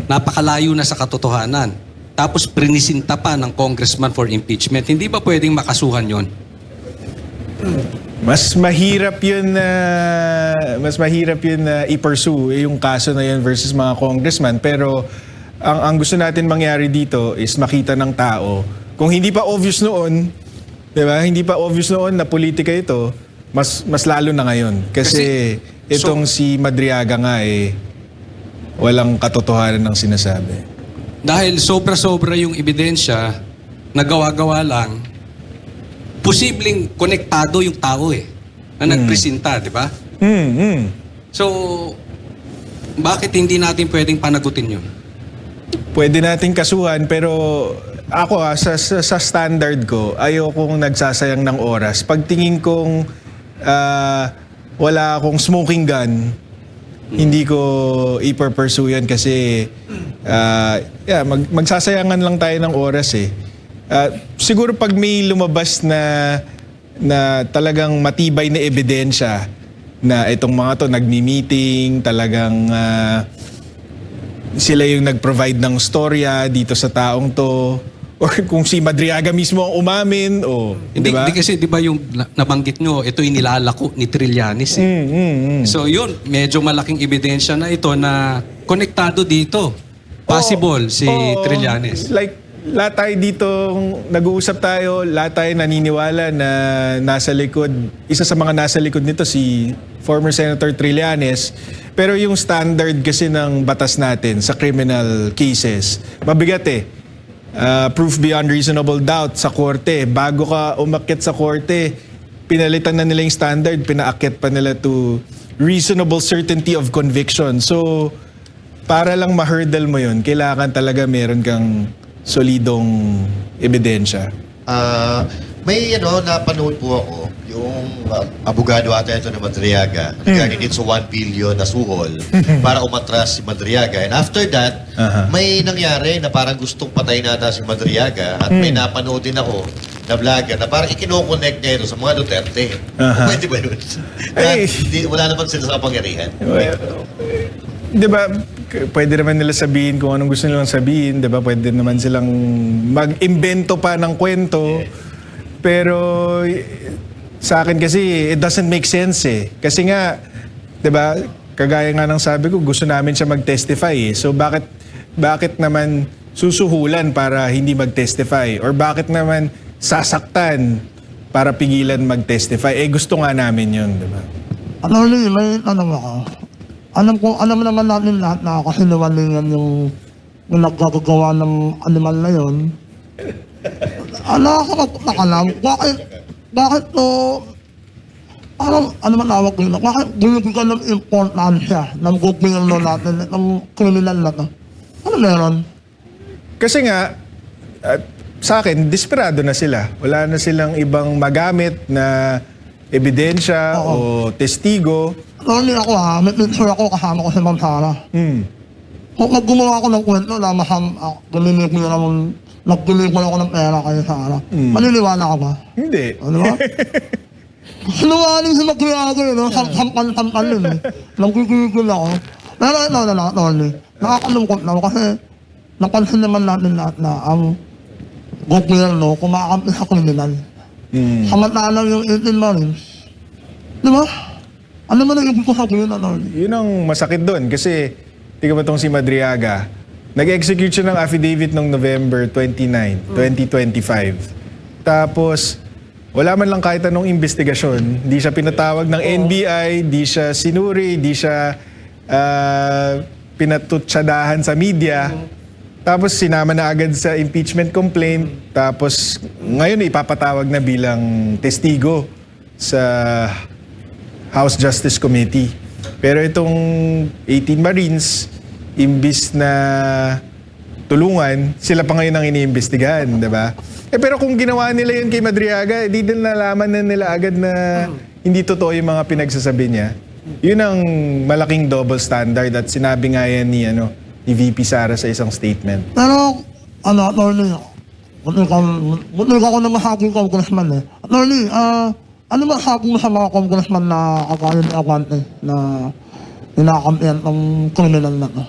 napakalayo na sa katotohanan. tapos prinisinta pa ng congressman for impeachment. Hindi ba pwedeng makasuhan yon? Mas mahirap yun na i-pursue yung kaso na yun versus mga congressman. Pero ang gusto natin mangyari dito is makita ng tao. Kung hindi pa obvious noon, 'di ba? Hindi pa obvious noon na politika ito, mas lalo na ngayon. Kasi itong si Madriaga nga walang katotohanan ng sinasabi. Dahil sobra-sobra yung ebidensya, nagawa-gawa lang, posibleng konektado yung tao na nagpresenta, di ba? So, bakit hindi natin pwedeng panagutin yun? Pwede nating kasuhan pero ako sa standard ko, ayokong nagsasayang ng oras. Pagtingin kong wala akong smoking gun, hindi ko i-pursue yan kasi magsasayangan lang tayo ng oras siguro pag may lumabas na talagang matibay na ebidensya na itong mga to nagmi-meeting, talagang sila yung nag-provide ng storya dito sa taong to, or kung si Madriaga mismo ang umamin, Hindi, di ba? hindi kasi di ba yung nabanggit nyo, ito yung nilalako ni Trillanes. So yun, medyo malaking ebidensya na ito na konektado dito. Possible si Trillanes. Like, lahat tayo dito, nag-uusap tayo, lahat tayo naniniwala na nasa likod, isa sa mga nasa likod nito si former Senator Trillanes. Pero yung standard kasi ng batas natin sa criminal cases, mabigat proof beyond reasonable doubt sa korte. Bago ka umakyat sa korte, pinalitan na nila yung standard, pinaakyat pa nila to reasonable certainty of conviction. So, para lang ma-hurdle mo yun, kailangan talaga meron kang solidong ebidensya. May napanood po ako, yung abogado ata ito ni Madriaga, regarding dito sa 1 billion na suhol para umatras si Madriaga. And after that, may nangyari na parang gustong patayin nata si Madriaga at may napanood din ako na vlogger na parang ikinoconnect niya ito sa mga Duterte. Pwede ba yun? Wala naman sila sa kapangyarihan. Di ba, pwede naman nila sabihin kung anong gusto nilang sabihin, di ba? Pwede naman silang mag-imbento pa ng kwento. Pero sa akin kasi, it doesn't make sense Kasi nga, di ba, kagaya nga ng sabi ko, gusto namin siya mag-testify So bakit naman susuhulan para hindi mag-testify? Or bakit naman sasaktan para pigilan mag-testify? Gusto nga namin yun, di ba? May tanong ako. Alam naman natin lahat na kahinuwalingan yung naggagawa ng animal na yun. Nakakalam, bakit parang, man tawag ko yun, bakit binibigyan ng importansya ng gobyerno natin, ng kriminal na to? Ano meron? Kasi nga, sa akin, desperado na sila. Wala na silang ibang magamit na ebidensya o testigo. Hindi ako may picture ako kasama ko si Ma'am Sara. Kung gumawa ako ng kwento na nagpiligyan ako ng pera kay Sara, maniniwala ka ba? Hindi. Ano ba? Sinungaling si Madriaga sampan-sampan yun Nagigigil ako. Pero ito na Tony, nakakalungkot na kasi napansin naman natin lahat na ang gobyerno kumakampi sa kriminal. Samantalang yung 18 Marines, di ba? Ano man ang ibig ko sabihin na Tony? Yun ang masakit doon kasi tingnan mo itong si Madriaga. Nag-execute siya ng affidavit noong November 29, 2025. Tapos, wala man lang kahit anong investigasyon. Di siya pinatawag ng NBI, di siya sinuri, di siya pinatutsadahan sa media. Tapos sinama na agad sa impeachment complaint. Tapos ngayon ipapatawag na bilang testigo sa House Justice Committee. Pero itong 18 Marines, imbis na tulungan, sila pa ngayon ang iniimbestigahan, di ba? Pero kung ginawa nila yun kay Madriaga, di din nalaman na nila agad na hindi totoo yung mga pinagsasabi niya. Yun ang malaking double standard at sinabi nga yan ni VP Sara sa isang statement. Pero, Attorney, buti ako na mahaging congressman Attorney, ano masabi mo sa mga congressman na kagaya ni Abante na inakampihan ng kriminal na to?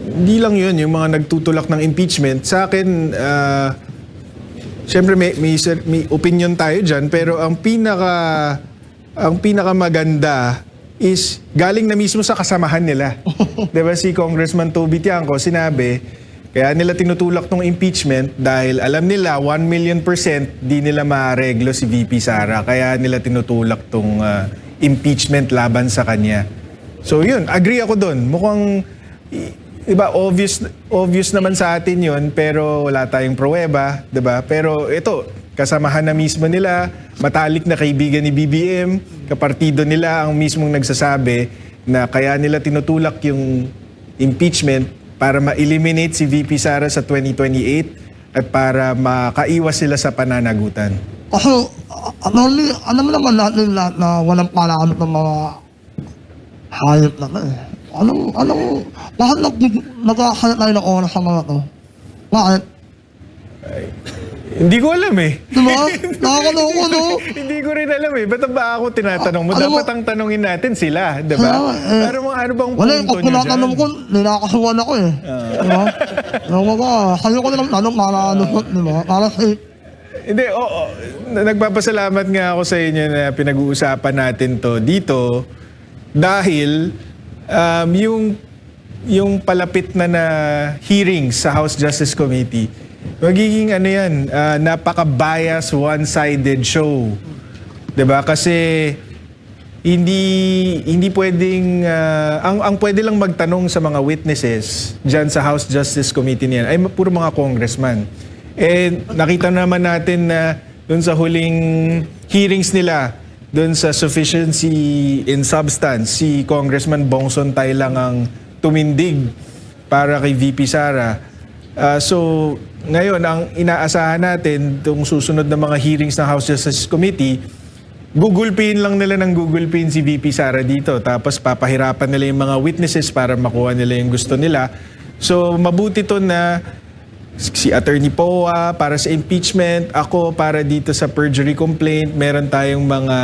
hindi lang yun, yung mga nagtutulak ng impeachment. Sa akin, syempre may opinion tayo dyan, pero ang pinaka maganda is galing na mismo sa kasamahan nila. Diba si Congressman Toby Tiangco sinabi, kaya nila tinutulak tong impeachment dahil alam nila 1,000,000% di nila maareglo si VP Sara. Kaya nila tinutulak tong impeachment laban sa kanya. So yun, agree ako doon. Mukhang, diba, obvious naman sa atin yun, pero wala tayong pruweba, diba? Pero ito, kasamahan na mismo nila, matalik na kaibigan ni BBM, kapartido nila ang mismong nagsasabi na kaya nila tinutulak yung impeachment para ma-eliminate si VP Sara sa 2028 at para makaiwas sila sa pananagutan. Kasi, alam mo naman natin lahat na walang palaanap ng mga hayop na to eh. Bakit nagkakaya tayo ng oras sa mga to? Bakit? Hindi ko alam eh. Diba? Nakakaloko, no? Hindi ko rin alam eh. Ba't ba ako tinatanong mo? Alam mo- Dapat ang tanongin natin sila, diba? Pero ano bang Wala, punto pag nyo tinatanong ko, dyan? ninakasuhan ako eh. Diba? Sayo ko na lang tanong para lusot, diba? Para safe. Hindi, oo. Nagpapasalamat nga ako sa inyo na pinag-uusapan natin to dito dahil yung palapit na hearings sa House Justice Committee, magiging ano yan, napaka-bias, one-sided show. 'Di ba? Kasi hindi pwedeng ang pwede lang magtanong sa mga witnesses diyan sa House Justice Committee niyan ay puro mga congressman. Nakita naman natin na doon sa huling hearings nila, doon sa sufficiency in substance, si Congressman Bongson Tay lang ang tumindig para kay VP Sara. So, ngayon, ang inaasahan natin, itong susunod na mga hearings ng House Justice Committee, gugulpiin lang nila ng gugulpiin si VP Sara dito. Tapos papahirapan nila yung mga witnesses para makuha nila yung gusto nila. So, mabuti to na si Attorney Poa para sa impeachment, ako para dito sa perjury complaint, meron tayong mga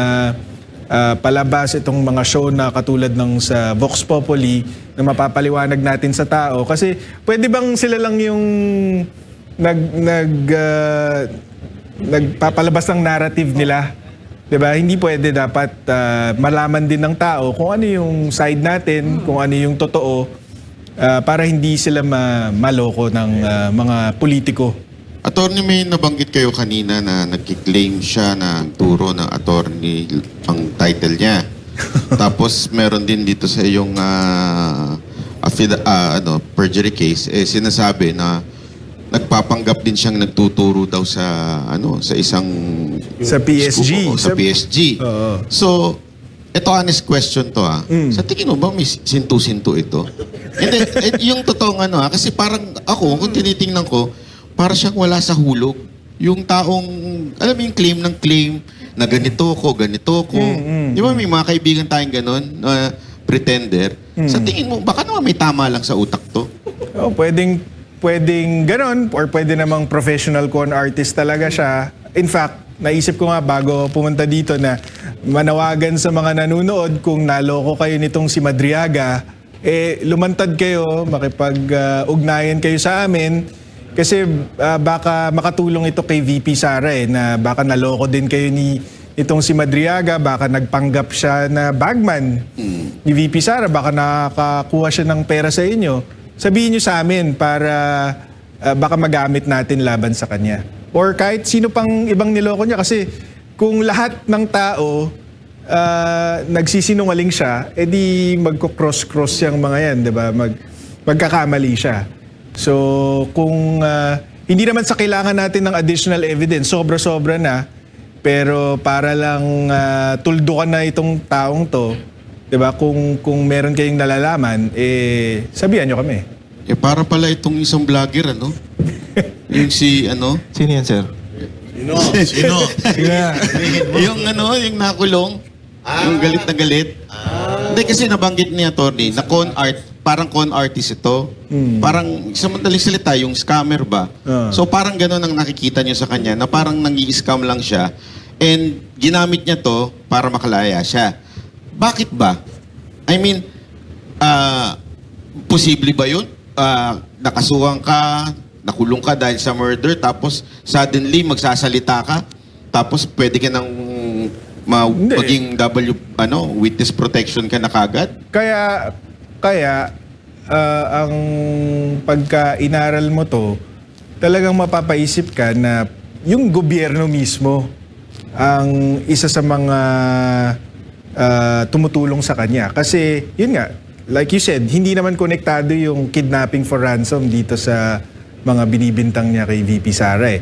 palabas itong mga show na katulad ng sa Vox Populi na mapapaliwanag natin sa tao. Kasi pwede bang sila lang yung nagpapalabas ng narrative nila? 'Di ba? Hindi pwede, dapat malaman din ng tao kung ano yung side natin, kung ano yung totoo, para hindi sila maloko ng mga politiko. Attorney, may nabanggit kayo kanina na nagkiklaim siya na turo ng attorney ang title niya. Tapos meron din dito sa iyong perjury case, sinasabi na nagpapanggap din siyang nagtuturo daw sa sa isang Sa PSG. school, sa PSG. Oo. So, ito honest question to Sa tingin mo ba may sintu-sintu ito? Hindi, yung totoong kasi parang ako, kung tinitingnan ko, para siyang wala sa hulog. Yung taong, alam mo yung claim na ganito ko. Di ba may mga kaibigan tayong ganon, pretender? Sa tingin mo, baka naman may tama lang sa utak to? Oh, pwedeng ganon, or pwede namang professional con artist talaga siya. In fact, naisip ko nga bago pumunta dito na manawagan sa mga nanonood, kung naloko kayo nitong si Madriaga, lumantad kayo, makipag-ugnayan kayo sa amin. Kasi baka makatulong ito kay VP Sara na baka naloko din kayo itong si Madriaga, baka nagpanggap siya na bagman ni VP Sara, baka nakakakuha siya ng pera sa inyo. Sabihin nyo sa amin para baka magamit natin laban sa kanya. Or kahit sino pang ibang niloko niya, kasi kung lahat ng tao nagsisinungaling siya, edi magko-cross-cross yung mga yan, di ba? Magkakamali siya. So, kung hindi naman sa kailangan natin ng additional evidence, sobra-sobra na, pero para lang tuldukan na itong taong to, 'di ba? Kung meron kayong nalalaman, sabihan nyo kami. Para pala itong isang vlogger, yung Sino yan, sir? Sino? yung yung nakulong, yung galit na galit. Hindi, kasi nabanggit ni attorney na parang con artist ito. Parang sa madaling salita, yung scammer ba? So parang gano'n ang nakikita niyo sa kanya, na parang nangi-scam lang siya and ginamit niya to para makalaya siya. Bakit ba? I mean, posible ba yun? nakasuhan ka, nakulong ka dahil sa murder, tapos suddenly magsasalita ka, tapos pwede ka nang Hindi. maging witness protection ka na kagad? Kaya ang pagka inaral mo to, talagang mapapaisip ka na yung gobyerno mismo ang isa sa mga tumutulong sa kanya. Kasi, yun nga, like you said, hindi naman konektado yung kidnapping for ransom dito sa mga binibintang niya kay VP Sara eh.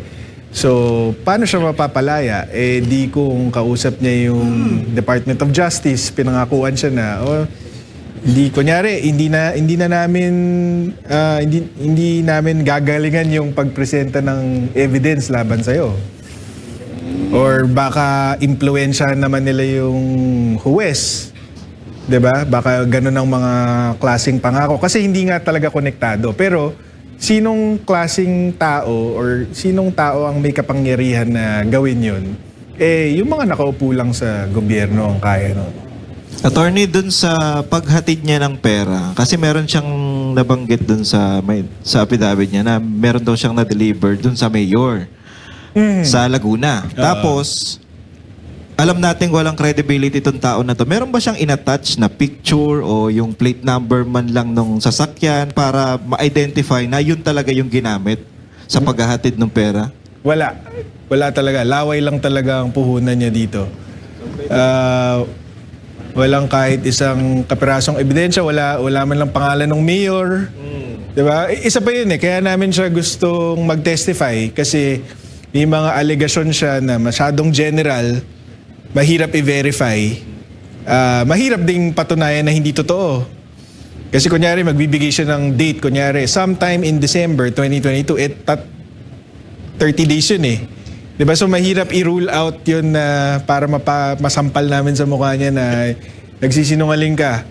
So, paano siya mapapalaya? Eh, di kung kausap niya yung Department of Justice, pinangakuan siya na, hindi namin gagalingan yung pagpresenta ng evidence laban sa'yo. Or baka impluwensyahan naman nila yung huwes. 'Di ba? Baka ganun ang mga klaseng pangako. Kasi hindi nga talaga konektado. Pero sinong klaseng tao or sinong tao ang may kapangyarihan na gawin yun? Eh, yung mga nakaupo lang sa gobyerno ang kaya nun. Attorney, dun sa paghatid niya ng pera, kasi meron siyang nabanggit dun sa affidavit niya na meron daw siyang na-deliver dun sa mayor sa Laguna. Tapos, alam natin walang credibility itong tao na to. Meron ba siyang inattach na picture o yung plate number man lang nung sasakyan para ma-identify na yun talaga yung ginamit sa paghahatid ng pera? Wala. Wala talaga. Laway lang talaga ang puhunan niya dito. Walang kahit isang kapirasong ebidensya, wala man lang pangalan ng mayor. 'Di ba? Isa pa 'yun eh. Kaya namin siya gustong mag-testify kasi may mga allegation siya na masyadong general, mahirap i-verify. Mahirap ding patunayan na hindi totoo. Kasi kunyari magbibigay siya ng date, kunyari sometime in December 2022, 30 days yun eh. Diba? So mahirap i-rule out yun na para masampal namin sa mukha niya na nagsisinungaling ka.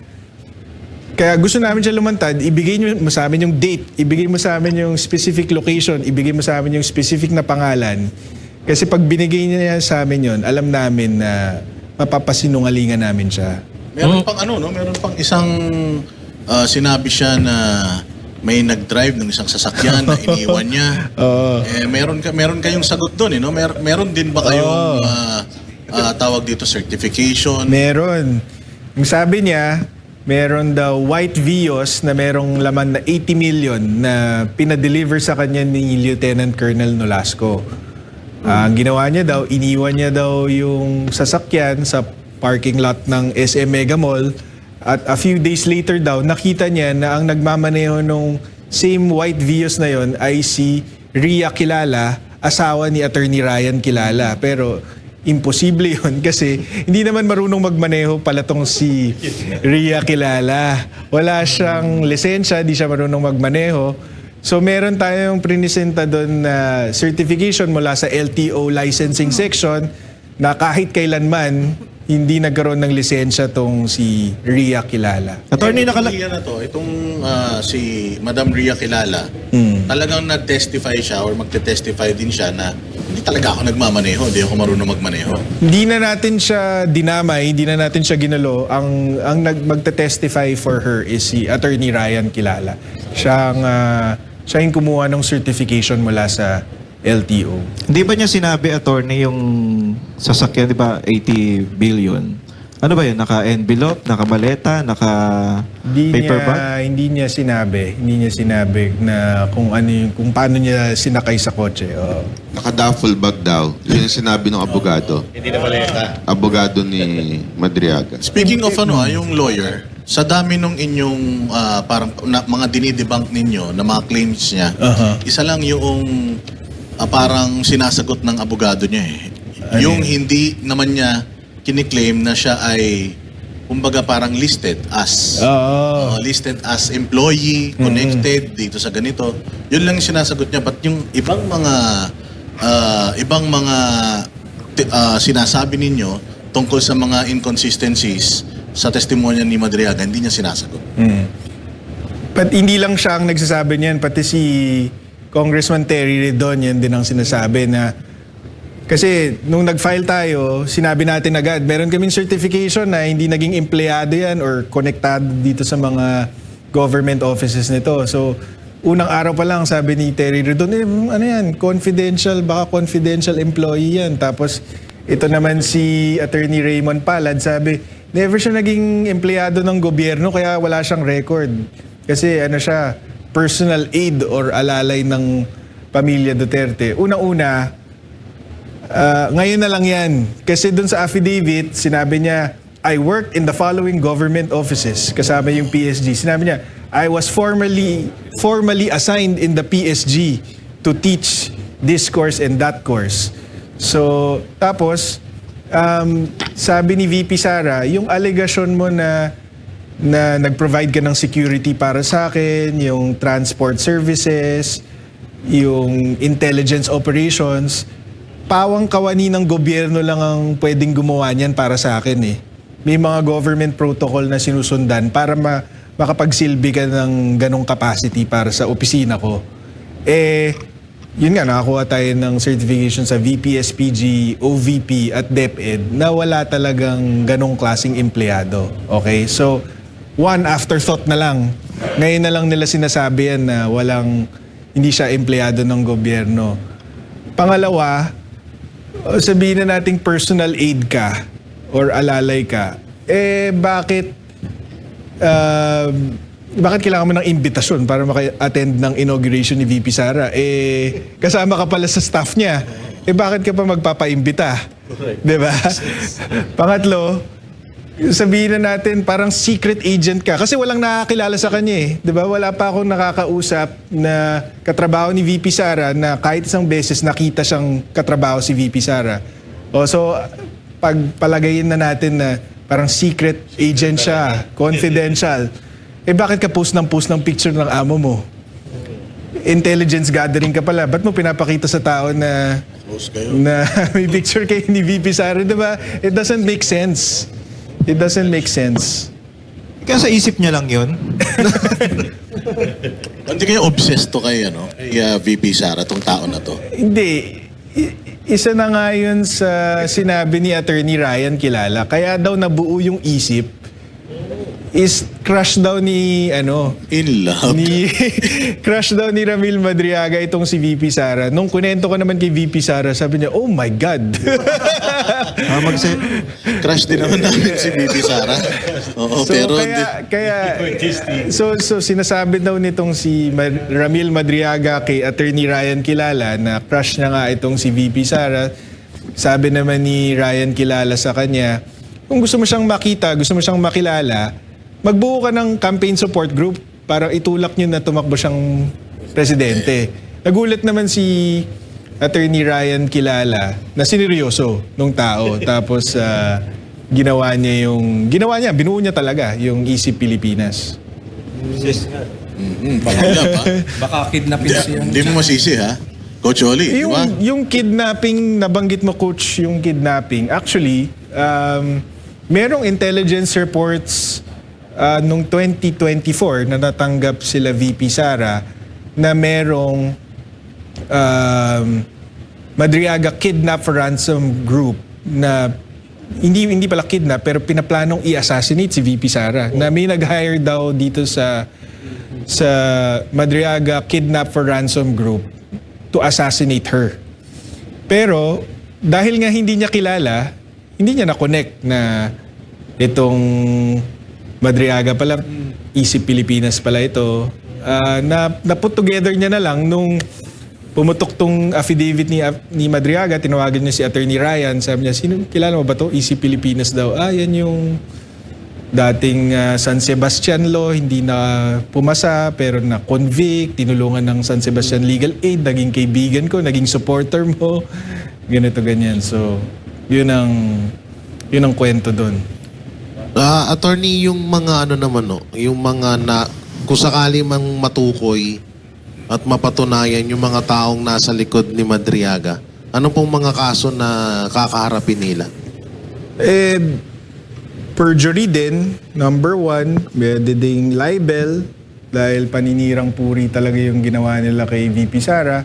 Kaya gusto namin siya lumantad, ibigay mo sa amin yung date, ibigay mo sa amin yung specific location, ibigay mo sa amin yung specific na pangalan. Kasi pag binigay niya sa amin yun, alam namin na mapapasinungalingan namin siya. Meron pang meron pang isang sinabi siya na may nag-drive ng isang sasakyan na iniwan niya. Eh, meron kayong sagot doon, no? Meron din ba kayong tawag dito certification? Meron. Yung sabi niya, meron daw white Vios na merong laman na 80 million na pinadeliver sa kanya ni Lieutenant Colonel Nolasco. Ang ginawa niya daw, iniwan niya daw yung sasakyan sa parking lot ng SM Mega Mall. At a few days later daw, nakita niya na ang nagmamaneho nung same white Vios na yon ay si Ria Kilala, asawa ni Attorney Ryan Kilala. Pero imposible yun kasi hindi naman marunong magmaneho pala tong si Ria Kilala. Wala siyang lisensya, di siya marunong magmaneho. So meron tayong prinisenta doon na certification mula sa LTO licensing section na kahit kailanman hindi nagkaroon ng lisensya tong si Ria Kilala. Attorney, Itong si Madam Ria Kilala, talagang nag-testify siya or magte-testify din siya na hindi talaga ako nagmamaneho, hindi ako marunong magmaneho. Hindi na natin siya dinamay, hindi na natin siya ginulo. Ang magte-testify for her is si Attorney Ryan Kilala. Siya yung kumuha ng certification mula sa LTO. Hindi ba niya sinabi, attorney, yung sasakyan, di ba, 80 billion? Ano ba yun? Naka-envelope, naka-maleta, naka-paper bag? Hindi niya sinabi na kung paano niya sinakay sa kotse. Oh. Naka-duffel bag daw. Yun yung sinabi ng abogado. Hindi na maleta. Abogado ni Madriaga. Speaking of yung lawyer, sa dami nung inyong parang mga dinidebunk ninyo na mga claims niya, isa lang yung parang sinasagot ng abogado niya eh. Yung hindi naman niya kiniklaim na siya ay kumbaga parang listed as listed as employee, connected dito sa ganito. Yun lang yung sinasagot niya. But yung ibang mga sinasabi ninyo tungkol sa mga inconsistencies sa testimonya ni Madriaga, hindi niya sinasagot. But hindi lang siya ang nagsasabi niyan, pati si Congressman Terry Redon, yan din ang sinasabi na kasi nung nag-file tayo, sinabi natin agad, meron kaming certification na hindi naging empleyado yan or konektado dito sa mga government offices nito. So, unang araw pa lang, sabi ni Terry Redon, ano yan, confidential, baka confidential employee yan. Tapos, ito naman si Attorney Raymond Palad, sabi, never siya naging empleyado ng gobyerno kaya wala siyang record. Kasi ano siya, personal aid or alalay ng pamilya Duterte. Unang-una, ngayon na lang yan. Kasi dun sa affidavit, sinabi niya, I worked in the following government offices. Kasama yung PSG. Sinabi niya, I was formally assigned in the PSG to teach this course and that course. So, tapos, sabi ni VP Sara, yung allegation mo na nag-provide ka ng security para sa akin, yung transport services, yung intelligence operations, pawang kawani ng gobyerno lang ang pwedeng gumawa niyan para sa akin eh. May mga government protocol na sinusundan para makapagsilbi ka ng ganong capacity para sa opisina ko. Yun nga, nakakuha tayo ng certification sa VP-SPG, OVP at DepEd na wala talagang ganong klaseng empleyado. Okay? So, one afterthought na lang. Ngayon na lang nila sinasabi yan na hindi siya empleyado ng gobyerno. Pangalawa, sabihin na nating personal aid ka or alalay ka, bakit kailangan mo ng imbitasyon para maka-attend ng inauguration ni VP Sara? Kasama ka pala sa staff niya. Bakit ka pa magpapaimbita? Diba? Pangatlo, sabihin na natin parang secret agent ka. Kasi walang nakakilala sa kanya eh. Diba? Wala pa akong nakakausap na katrabaho ni VP Sara na kahit isang beses nakita siyang katrabaho si VP Sara. So, pagpalagayin na natin na parang secret agent siya, confidential. Bakit ka post ng picture ng amo mo? Intelligence gathering ka pala. Ba't mo pinapakita sa tao na may picture kayo ni VP Sara, diba? It doesn't make sense. It doesn't make sense. Kaya sa isip niya lang yun. Hindi kayo obsessed to kay VP Sara, tong tao na to? Hindi. Isa na nga yun sa sinabi ni Attorney Ryan Kilala. Kaya daw nabuo yung isip is crush daw ni In love. crush daw ni Ramil Madriaga itong si VP Sara. Nung kunento ko naman kay VP Sara, sabi niya, oh my God. Crush din naman namin si VP Sara. Oo, So, pero so sinasabi daw nitong si Ramil Madriaga kay Attorney Ryan Kilala na crush niya nga itong si VP Sara. Sabi naman ni Ryan Kilala sa kanya, kung gusto mo siyang makita, gusto mo siyang makilala, magbuo ka ng campaign support group para itulak niyo na tumakbo siyang presidente. Nagulat naman si Attorney Ryan Kilala na sineryoso nung tao. Tapos binuo niya talaga yung Isip Pilipinas. pangalap ha. Baka kidnapin siya. Hindi mo masisi ha. Coach Oli, di ba? Yung kidnapping, nabanggit mo coach, yung kidnapping. Actually, merong intelligence reports nung 2024 na natanggap sila VP Sara na merong Madriaga Kidnap for Ransom Group na hindi pala kidnap pero pinaplanong i-assassinate si VP Sara. Na may nag-hire daw dito sa Madriaga Kidnap for Ransom Group to assassinate her. Pero dahil nga hindi niya kilala, hindi niya na-connect na itong Madriaga pala, Isip Pilipinas pala ito. Na-put together niya na lang nung pumutok tong affidavit ni Madriaga, tinawagan niya si Attorney Ryan, sabi niya, kilala mo ba to? Isip Pilipinas daw. Yan yung dating San Sebastian law, hindi na pumasa pero na-convict, tinulungan ng San Sebastian Legal Aid, naging kaibigan ko, naging supporter mo, ganito, ganyan. So, yun ang kwento doon. Attorney, yung mga yung mga kung sakali mang matukoy at mapatunayan yung mga taong nasa likod ni Madriaga, ano pong mga kaso na kakaharapin nila? Perjury din, number 1, pwede ding libel, dahil paninirang puri talaga yung ginawa nila kay VP Sara.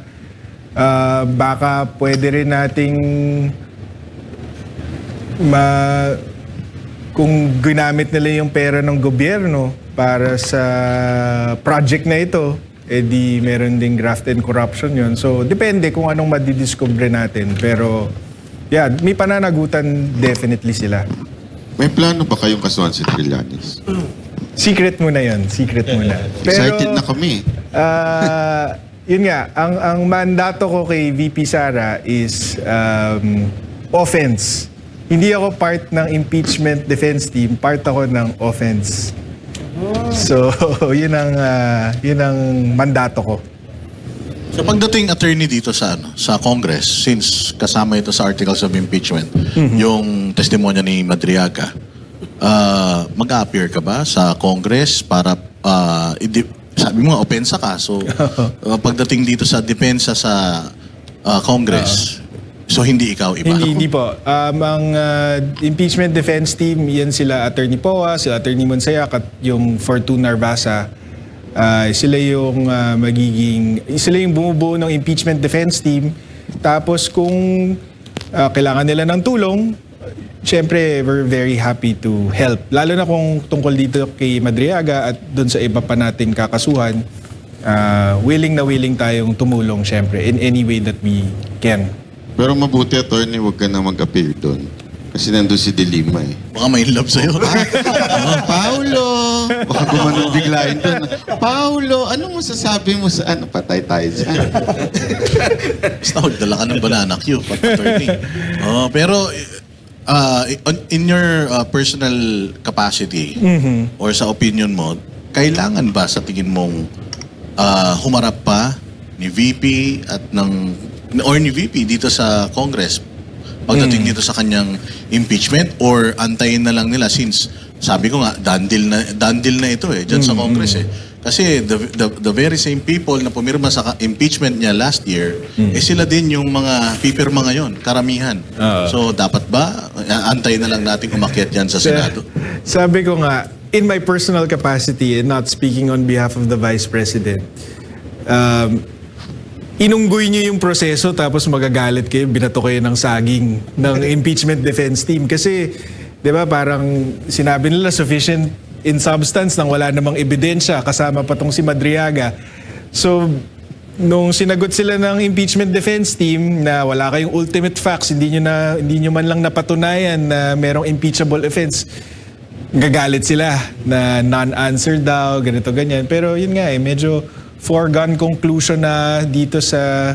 Baka pwede rin nating kung ginamit nila yung pera ng gobyerno para sa project na ito, di meron ding graft and corruption yun. So, depende kung anong madidiscover natin. Pero, yeah, may pananagutan definitely sila. May plano ba kayong kasuhan si Trillanes? Secret muna yun. Secret muna. Excited na kami. Yun nga, ang mandato ko kay VP Sara is offense. Hindi ako part ng impeachment defense team, part ako ng offense. So, yun ang mandato ko. So pagdating attorney dito sa sa Congress, since kasama ito sa articles of impeachment, yung testimonya ni Madriaga, mag-appear ka ba sa Congress para sabi mo nga opensa ka. So pagdating dito sa depensa sa Congress, so hindi ikaw iba. Hindi po. Ang impeachment defense team, yan sila Attorney Poa, sila Attorney Monsayak at yung Fortune Narvasa. Sila yung sila yung bumubuo ng impeachment defense team. Tapos kung kailangan nila ng tulong, syempre we're very happy to help. Lalo na kung tungkol dito kay Madriaga at dun sa iba pa nating kakasuhan, willing na willing tayong tumulong syempre in any way that we can. Pero mabuti, attorney, huwag ka na mag-appear doon. Kasi nandun si De Lima eh. Baka may love sa'yo. Paulo! Baka gumanon biglain doon. Paulo, anong masasabi mo sa patay tayo dyan? Basta dala ka ng banana cue, attorney. Pero in your personal capacity or sa opinion mo, kailangan ba sa tingin mong humarap pa ni VP at ni VP dito sa Congress pagdating dito sa kanyang impeachment, or antayin na lang nila since sabi ko nga done deal na ito dyan sa Congress kasi the very same people na pumirma sa impeachment niya last year sila din yung mga pipirma ngayon, karamihan. So dapat ba antayin na lang natin umakyat yan sa Senado? Sabi ko nga, in my personal capacity and not speaking on behalf of the Vice President, inunggoy niyo yung proseso tapos magagalit kayo, binato kayo ng saging ng impeachment defense team. Kasi, di ba, parang sinabi nila sufficient in substance nang wala namang ebidensya, kasama pa tong si Madriaga. So, nung sinagot sila ng impeachment defense team na wala kayong ultimate facts, hindi nyo man lang napatunayan na merong impeachable offense, gagalit sila na non-answer daw, ganito, ganyan. Pero yun nga medyo foregone conclusion na dito sa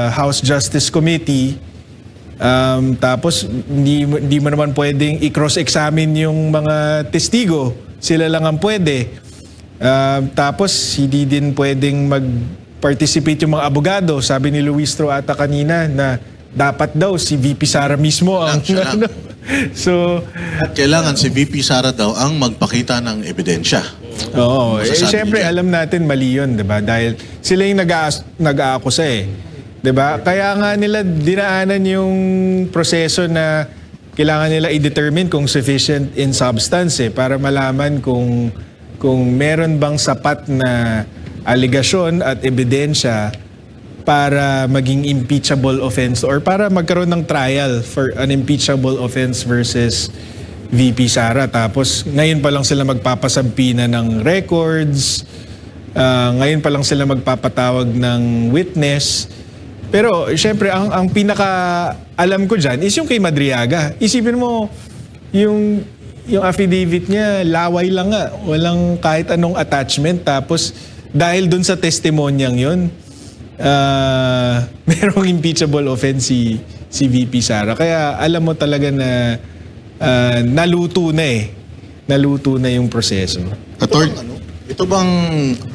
House Justice Committee. Tapos hindi mo naman pwedeng i-cross-examine yung mga testigo. Sila lang ang pwede. Tapos hindi din pwedeng mag-participate yung mga abogado. Sabi ni Luis Tro ata kanina na dapat daw si VP Sara mismo ang Siya lang. So, Kailangan si VP Sara daw ang magpakita ng ebidensya. oo. Masasabi Siyempre, niyo dyan. alam natin mali yun, di ba? Dahil sila yung nag-aakusa di ba? Kaya nga nila dinaanan yung proseso na kailangan nila i-determine kung sufficient in substance para malaman kung meron bang sapat na aligasyon at ebidensya para maging impeachable offense or para magkaroon ng trial for an impeachable offense versus VP Sara. Tapos ngayon pa lang sila magpapasampina ng records, ngayon pa lang sila magpapatawag ng witness. Pero syempre ang pinaka alam ko dyan is yung kay Madriaga. Isipin mo yung affidavit niya, laway lang nga, walang kahit anong attachment. Tapos dahil dun sa testimonyang yun, merong impeachable offense si VP Sara. Kaya alam mo talaga na naluto na yung proseso. Ito bang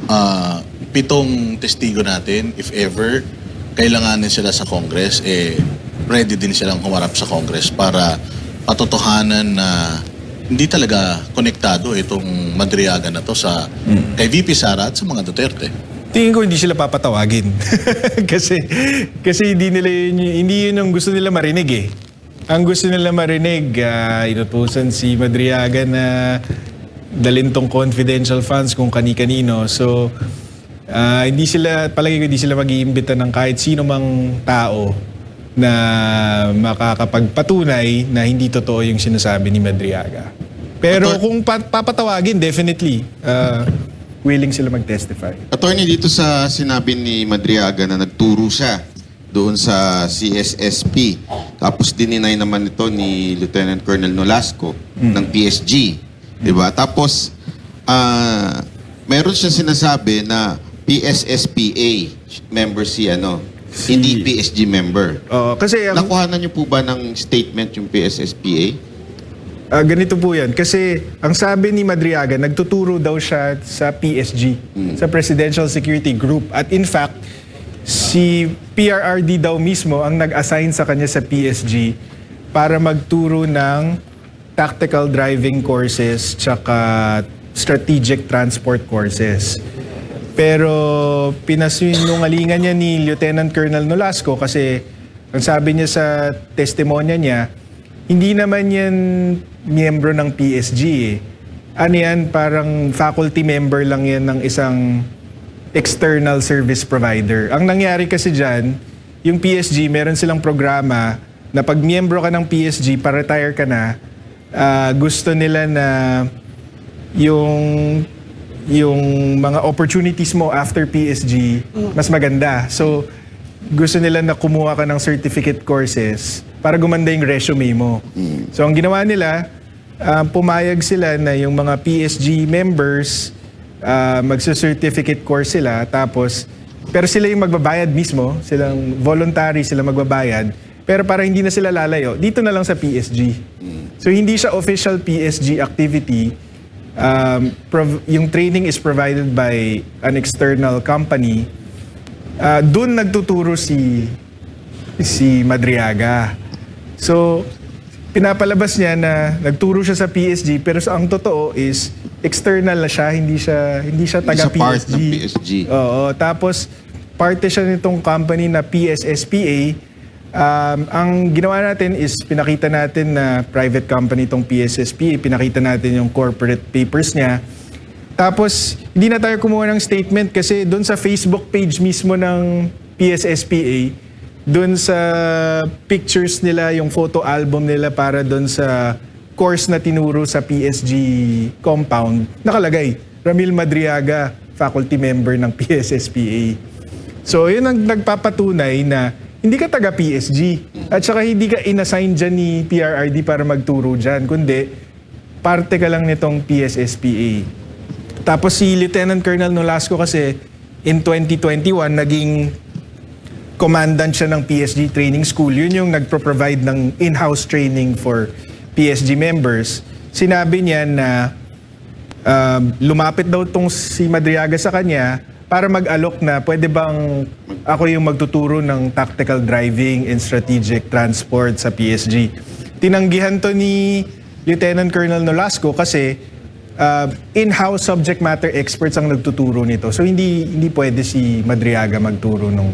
7 testigo natin, if ever kailanganin sila sa Congress, ready din silang humarap sa Congress para patotohanan na hindi talaga konektado itong Madriaga na to sa kay VP Sara at sa mga Duterte? Tingin ko hindi sila papatawagin. kasi hindi yun ang gusto nila marinig Ang gusto nila marinig, inutusan si Madriaga na dalhin tong confidential funds kung kani-kanino. So, palagi ko hindi sila mag-iimbita ng kahit sino mang tao na makakapagpatunay na hindi totoo yung sinasabi ni Madriaga. Pero kung papatawagin, definitely, willing sila mag-testify. Attorney, dito sa sinabi ni Madriaga na nagturo siya doon sa CSSP. Tapos dininay naman ito ni Lieutenant Colonel Nolasco ng PSG. Diba? Tapos, meron siya sinasabi na PSSPA member hindi PSG member. Kasi Nakuhanan niyo po ba ng statement yung PSSPA? ganito po yan. Kasi ang sabi ni Madriaga, nagtuturo daw siya sa PSG, sa Presidential Security Group. At in fact, si PRRD daw mismo ang nag-assign sa kanya sa PSG para magturo ng tactical driving courses tsaka strategic transport courses. Pero pinasinungalingan niya ni Lieutenant Colonel Nolasco kasi ang sabi niya sa testimonya niya, hindi naman yan miyembro ng PSG eh. Ano yan, parang faculty member lang yan ng isang external service provider. Ang nangyari kasi dyan, yung PSG, meron silang programa na pag miyembro ka ng PSG, pa-retire ka na, gusto nila na yung mga opportunities mo after PSG, mas maganda. So, gusto nila na kumuha ka ng certificate courses para gumanda yung resume mo. So, ang ginawa nila, pumayag sila na yung mga PSG members, magsa-certificate course sila, tapos, pero sila yung magbabayad mismo, silang voluntary, sila magbabayad, pero para hindi na sila lalayo, dito na lang sa PSG. So, hindi siya official PSG activity. Yung training is provided by an external company. Doon nagtuturo si Madriaga. So, pinapalabas niya na nagturo siya sa PSG, pero ang totoo is external na siya, hindi siya taga Hindi siya part PSG. ng PSG. Oo, tapos parte siya nitong company na PSSPA. Ang ginawa natin is pinakita natin na private company itong PSSPA, pinakita natin yung corporate papers niya. Tapos, hindi na tayo kumuha ng statement kasi doon sa Facebook page mismo ng PSSPA, doon sa pictures nila, yung photo album nila para doon sa course na tinuro sa PSG compound, nakalagay, Ramil Madriaga, faculty member ng PSSPA. So, yun ang nagpapatunay na hindi ka taga PSG at saka hindi ka inassign dyan ni PRRD para magturo dyan, kundi parte ka lang nitong PSSPA. Tapos si Lieutenant Colonel Nolasco kasi in 2021 naging commandant siya ng PSG Training School. Yun yung nagpro-provide ng in-house training for PSG members. Sinabi niya na lumapit daw tong si Madriaga sa kanya para mag-alok na pwede bang ako yung magtuturo ng tactical driving and strategic transport sa PSG. Tinanggihan to ni Lieutenant Colonel Nolasco kasi in-house subject matter experts ang nagtuturo nito. So hindi pwede si Madriaga magturo ng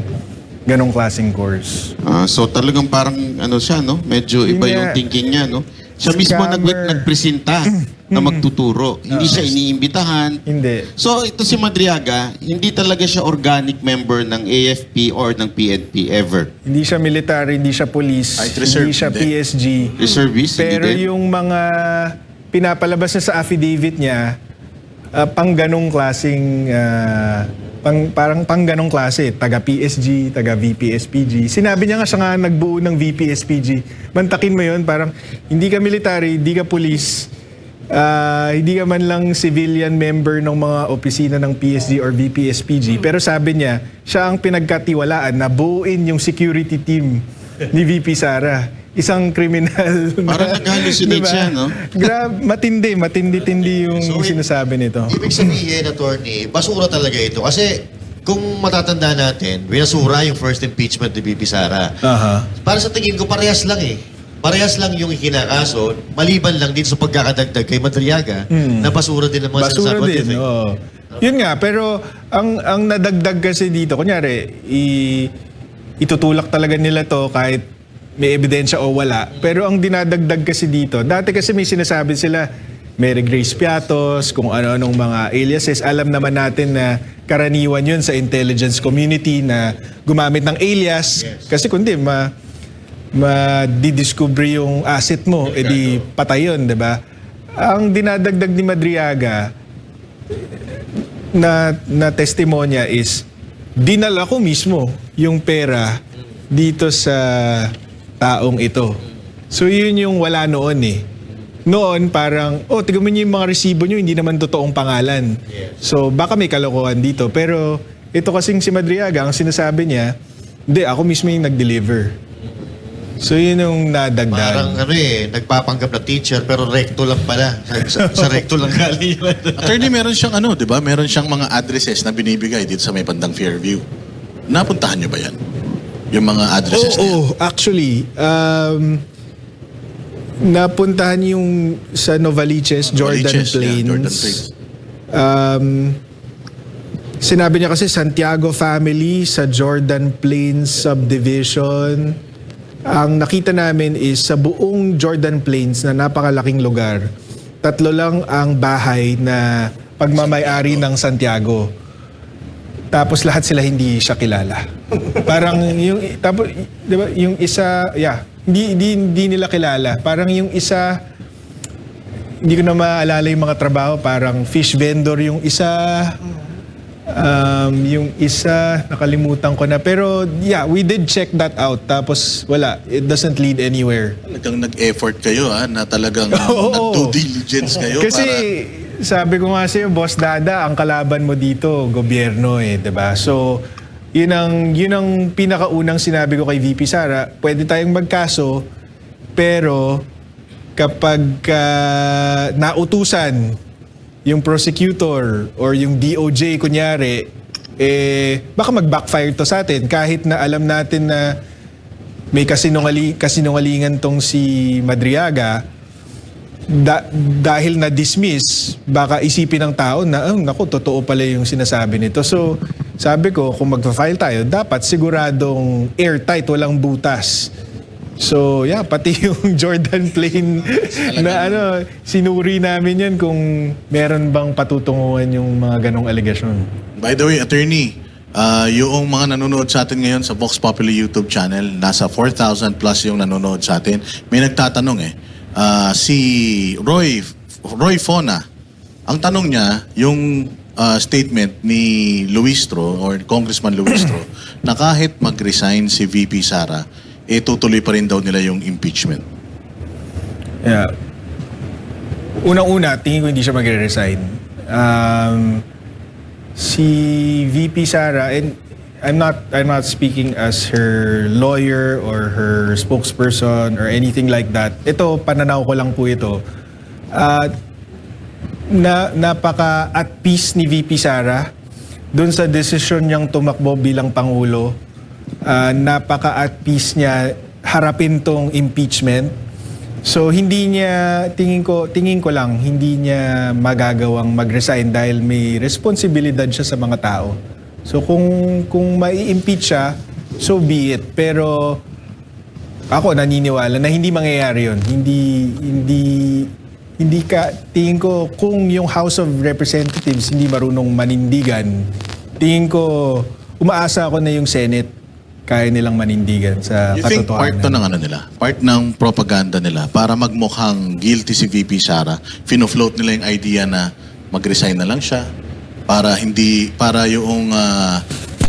ganong klaseng course. So talagang parang siya, no? Medyo iba Yun yung nga. thinking niya, no? Siya mismo Scammer. nagpresenta na magtuturo. Hindi siya iniimbitahan. Hindi. So ito si Madriaga, hindi talaga siya organic member ng AFP or ng PNP ever. Hindi siya military, hindi siya police, Kahit reserve, hindi siya hindi. PSG. Reservist, Pero hindi din. yung mga pinapalabas niya sa affidavit niya, pang ganong klaseng, parang pang ganong klase, taga PSG, taga VPSPG. Sinabi niya nga siya nga nagbuo ng VPSPG. Mantakin mo yun, parang hindi ka military, hindi ka police, hindi ka man lang civilian member ng mga opisina ng PSG or VPSPG. Pero sabi niya, siya ang pinagkatiwalaan na buuin yung security team ni VP Sara. Isang kriminal. Parang nag-hallucinate siya, no? Matindi yung So, sinasabi nito. Ibig sabihin, attorney, basura talaga ito. Kasi kung matatanda natin, binasura yung first impeachment ni VP Sara. Aha. Para sa tingin ko, parehas lang eh. Parehas lang yung ikinakaso, maliban lang dito sa pagkakadagdag kay Madriaga, na basura din ang mga Basura sinasabi. din, oo. Yun nga, pero ang nadagdag kasi dito, kunyari, itutulak talaga nila to kahit may ebidensya o wala. Pero ang dinadagdag kasi dito, dati kasi may sinasabi sila, Mary Grace Piatos, kung ano-anong mga aliases. Alam naman natin na karaniwan yun sa intelligence community na gumamit ng alias. Kasi kundi ma-didiscover yung asset mo, edi patay yun, di ba? ang dinadagdag ni Madriaga na testimonya is dinala ko mismo yung pera dito sa taong ito. So yun yung wala noon eh. Noon parang, tignan mo niyo yung mga resibo niyo, hindi naman totoong pangalan. So baka may kalokohan dito. Pero ito kasing si Madriaga, ang sinasabi niya, hindi, ako mismo yung nag-deliver. So yun yung nadagdag. Parang nagpapanggap na teacher pero recto lang pala. Sa recto lang galing yun. Attorney, meron siyang di ba? Meron siyang mga addresses na binibigay dito sa may bandang Fairview. Napuntahan niyo ba yan? Yung mga addresses na yan? Actually, napuntahan yung sa Novaliches, Jordan Novaliches, yeah, Plains. Jordan Plains. Sinabi niya kasi Santiago family sa Jordan Plains subdivision. Ang nakita namin is sa buong Jordan Plains na napakalaking lugar, 3 lang ang bahay na pagmamay-ari ng Santiago. Tapos lahat sila hindi siya kilala. Parang yung tapos 'di ba, yung isa, hindi nila kilala. Parang yung isa, hindi ko na maalala yung mga trabaho, parang fish vendor yung isa. Yung isa, nakalimutan ko na. Pero we did check that out. Tapos wala, it doesn't lead anywhere. Talagang nag-effort kayo na talagang Oo. nag-due diligence kayo. Kasi sabi ko nga sa'yo, Boss Dada, ang kalaban mo dito, gobyerno diba? So, yun ang pinakaunang sinabi ko kay VP Sara, pwede tayong magkaso, pero kapag nautusan yung prosecutor or yung DOJ kunyari, baka mag-backfire to sa atin kahit na alam natin na may kasinungalingan tong si Madriaga. Dahil na-dismiss, baka isipin ng tao na, naku, totoo pala yung sinasabi nito. So, sabi ko, kung mag-file tayo, dapat siguradong airtight, walang butas. So, pati yung Jordan Plain na sinuri namin yan kung meron bang patutunguhan yung mga ganong aligasyon. By the way, attorney, yung mga nanonood sa atin ngayon sa Vox Populi YouTube channel, nasa 4,000 plus yung nanonood sa atin. May nagtatanong si Roy Fona, ang tanong niya, yung statement ni Luistro or Congressman Luistro na kahit mag-resign si VP Sara, tutuloy pa rin daw nila yung impeachment. Unang-una, tingin ko hindi siya magre-resign. Si VP Sara, and I'm not speaking as her lawyer or her spokesperson or anything like that. Ito, pananaw ko lang po ito. Napaka at peace ni VP Sara doon sa desisyon niyang tumakbo bilang Pangulo. Napaka at peace niya harapin tong impeachment. So hindi niya, tingin ko lang, hindi niya magagawang mag-resign dahil may responsibilidad siya sa mga tao. So kung mai-impeach siya, so be it. Pero ako naniniwala na hindi mangyayari yun. Hindi tingin ko kung yung House of Representatives hindi marunong manindigan, tingin ko umaasa ako na yung Senate kaya nilang manindigan sa You think part katotohanan. to ng nila? Part ng propaganda nila para magmukhang guilty si VP Sara, fino-float nila yung idea na mag-resign na lang siya para yung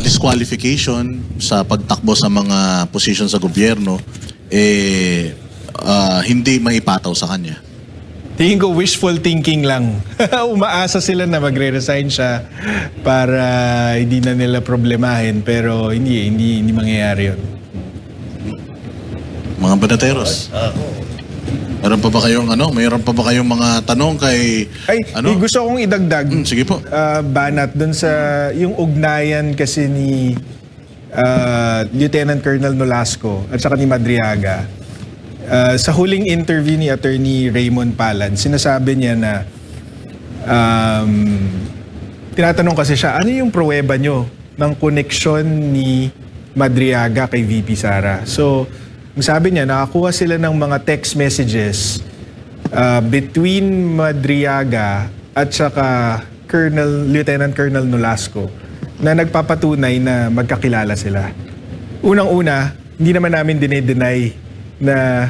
disqualification sa pagtakbo sa mga posisyon sa gobyerno hindi maipataw sa kanya. Tingin ko wishful thinking lang. Umaasa sila na magre-resign siya para hindi na nila problemahin, pero hindi mangyayari yun. Mga banateros. Mayroon pa ba kayong mga tanong kay Gusto kong idagdag. Sige po. Banat dun sa yung ugnayan kasi ni Lieutenant Colonel Nolasco at saka ni Madriaga. Sa huling interview ni Attorney Raymond Palad, sinasabi niya na tinatanong kasi siya, ano yung pruweba nyo ng koneksyon ni Madriaga kay VP Sara? So, sabi niya, nakakuha sila ng mga text messages between Madriaga at saka Lieutenant Colonel Nolasco na nagpapatunay na magkakilala sila. Unang-una, hindi naman namin dinedeny na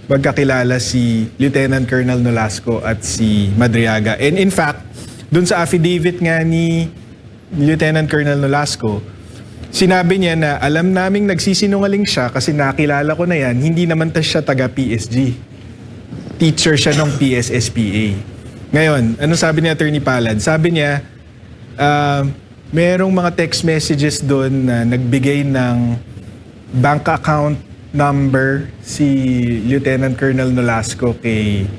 magkakilala si Lieutenant Colonel Nolasco at si Madriaga. And in fact, dun sa affidavit nga ni Lieutenant Colonel Nolasco, sinabi niya na alam naming nagsisinungaling siya kasi nakilala ko na yan, hindi naman siya taga PSG. Teacher siya ng PSSPA. Ngayon, ano sabi ni Attorney Palad? Sabi niya, merong mga text messages doon na nagbigay ng bank account number si Lieutenant Colonel Nolasco kay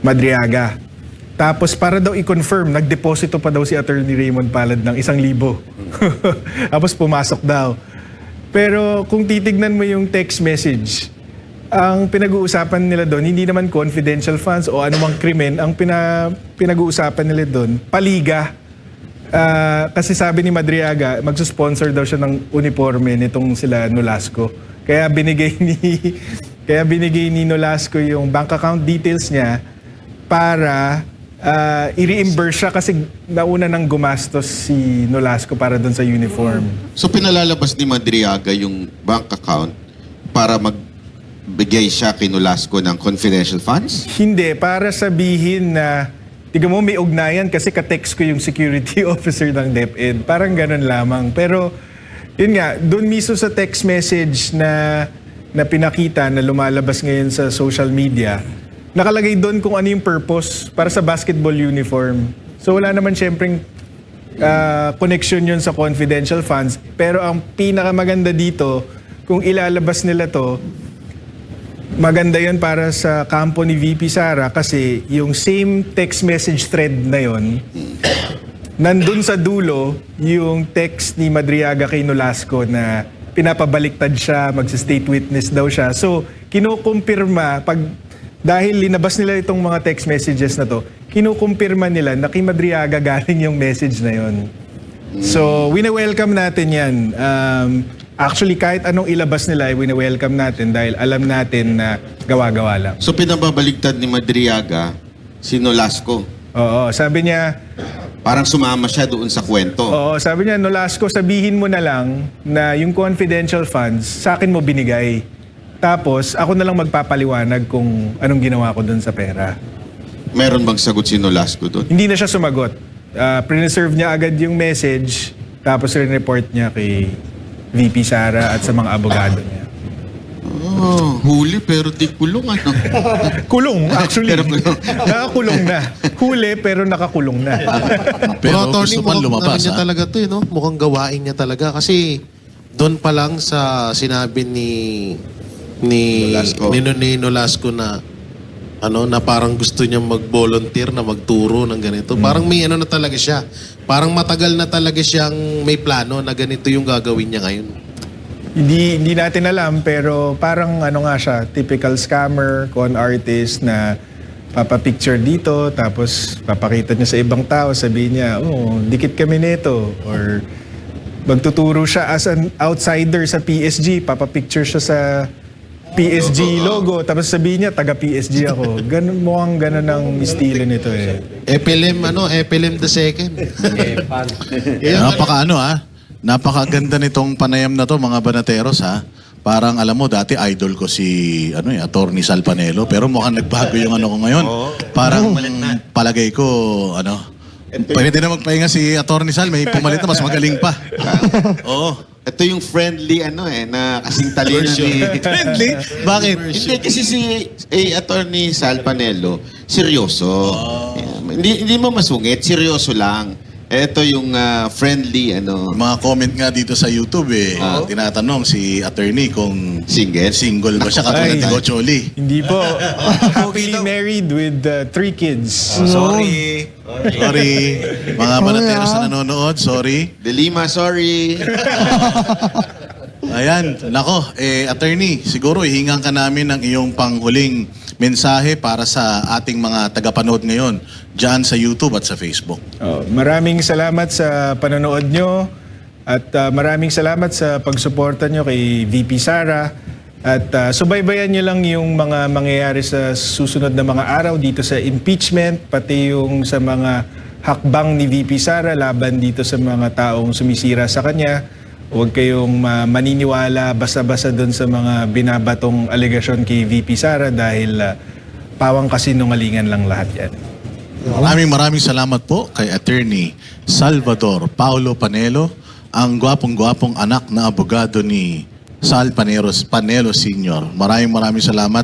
Madriaga. Tapos para daw i-confirm, nagdeposito pa daw si Attorney Raymond Palad ng 1,000. Tapos pumasok daw. Pero kung titignan mo yung text message, ang pinag-uusapan nila doon, hindi naman confidential funds o anumang krimen, ang pinag-uusapan nila doon, paliga. Kasi sabi ni Madriaga, magsusponsor daw siya ng uniforme nitong sila Nolasco. Kaya binigay ni Nolasco yung bank account details niya para i-reimburse siya kasi nauna nang gumastos si Nolasco para doon sa uniform. So pinalalabas ni Madriaga yung bank account para magbigay siya kay Nolasco ng confidential funds? Hindi, para sabihin na tiga mo may ugnayan kasi ka-text ko yung security officer ng DepEd. Parang ganun lamang. Pero yun nga, doon mismo sa text message na pinakita na lumalabas ngayon sa social media, nakalagay doon kung ano yung purpose para sa basketball uniform. So wala naman syempreng connection yun sa confidential funds. Pero ang pinakamaganda dito, kung ilalabas nila to, maganda yun para sa kampo ni VP Sara kasi yung same text message thread na yun, nandun sa dulo yung text ni Madriaga kay Nolasco na pinapabaliktad siya, magsa-state witness daw siya. So, kinukumpirma, dahil linabas nila itong mga text messages na to, kinukumpirma nila na kay Madriaga galing yung message na yun. So, wina-welcome natin yan. Actually, kahit anong ilabas nila, wina-welcome natin dahil alam natin na gawa-gawa lang. So pinababaligtad ni Madriaga si Nolasco. Oo, sabi niya, Parang sumama siya doon sa kwento. oo, sabi niya, Nolasco, sabihin mo na lang na yung confidential funds sa akin mo binigay. Tapos, ako na lang magpapaliwanag kung anong ginawa ko doon sa pera. Meron bang sagot si Nolasco doon? Hindi na siya sumagot. Preserve niya agad yung message, tapos rin-report niya kay VP Sara at sa mga abogado niya. Oh, huli pero di kulong ano. Kulong, actually. Pero kulong. Nakakulong na. Huli, pero nakakulong na. Pero attorney, gusto pa mukhang lumabas, ano niya ha? talaga to, no? Mukhang gawain niya talaga. Kasi doon pa lang sa sinabi ni Nolasco. Nolasco na na parang gusto niya mag-volunteer na magturo ng ganito. Parang may na talaga siya. Parang matagal na talaga siyang may plano na ganito yung gagawin niya ngayon. Hindi natin alam, pero parang nga siya, typical scammer, con artist na papapicture dito, tapos papakita niya sa ibang tao, sabihin niya, oh, dikit kami nito. Or magtuturo siya as an outsider sa PSG, papapicture siya sa PSG logo, tapos sabihin niya, taga PSG ako. Mukhang ganun ang estilo nito eh. Epilem the second. Napakaganda nitong panayam na to, mga banateros, ha. Parang alam mo, dati idol ko si Attorney Sal Panelo, pero mukhang nagbago yung ko ngayon. Parang palagay ko, pwede na magpahinga si Attorney Sal, may pumalit na mas magaling pa. Oo. Ito yung friendly na kasing talino ni... Friendly? Bakit? Hindi, kasi si Attorney Sal Panelo, seryoso. Hindi mo masungit, seryoso lang. Ito yung friendly, Mga comment nga dito sa YouTube tinatanong si attorney kung single ba siya katulad ni Gocholi. Hindi po. Happily married with 3 kids. Sorry. Sorry. Mga banateros na nanonood, sorry. Delima, sorry. Ayan, nako, attorney, siguro ihingan ka namin ng iyong panghuling mensahe para sa ating mga tagapanood ngayon dyan sa YouTube at sa Facebook. Maraming salamat sa panonood nyo at maraming salamat sa pagsuporta nyo kay VP Sara at subaybayan nyo lang yung mga mangyayari sa susunod na mga araw dito sa impeachment, pati yung sa mga hakbang ni VP Sara laban dito sa mga taong sumisira sa kanya. Huwag kayong maniniwala basta-basta doon sa mga binabatong alegasyon kay VP Sara dahil pawang kasinungalingan lang lahat yan. Maraming salamat po kay Attorney Salvador Paulo Panelo, ang gwapong-gwapong anak na abogado ni Sal Panelo Sr. Maraming salamat.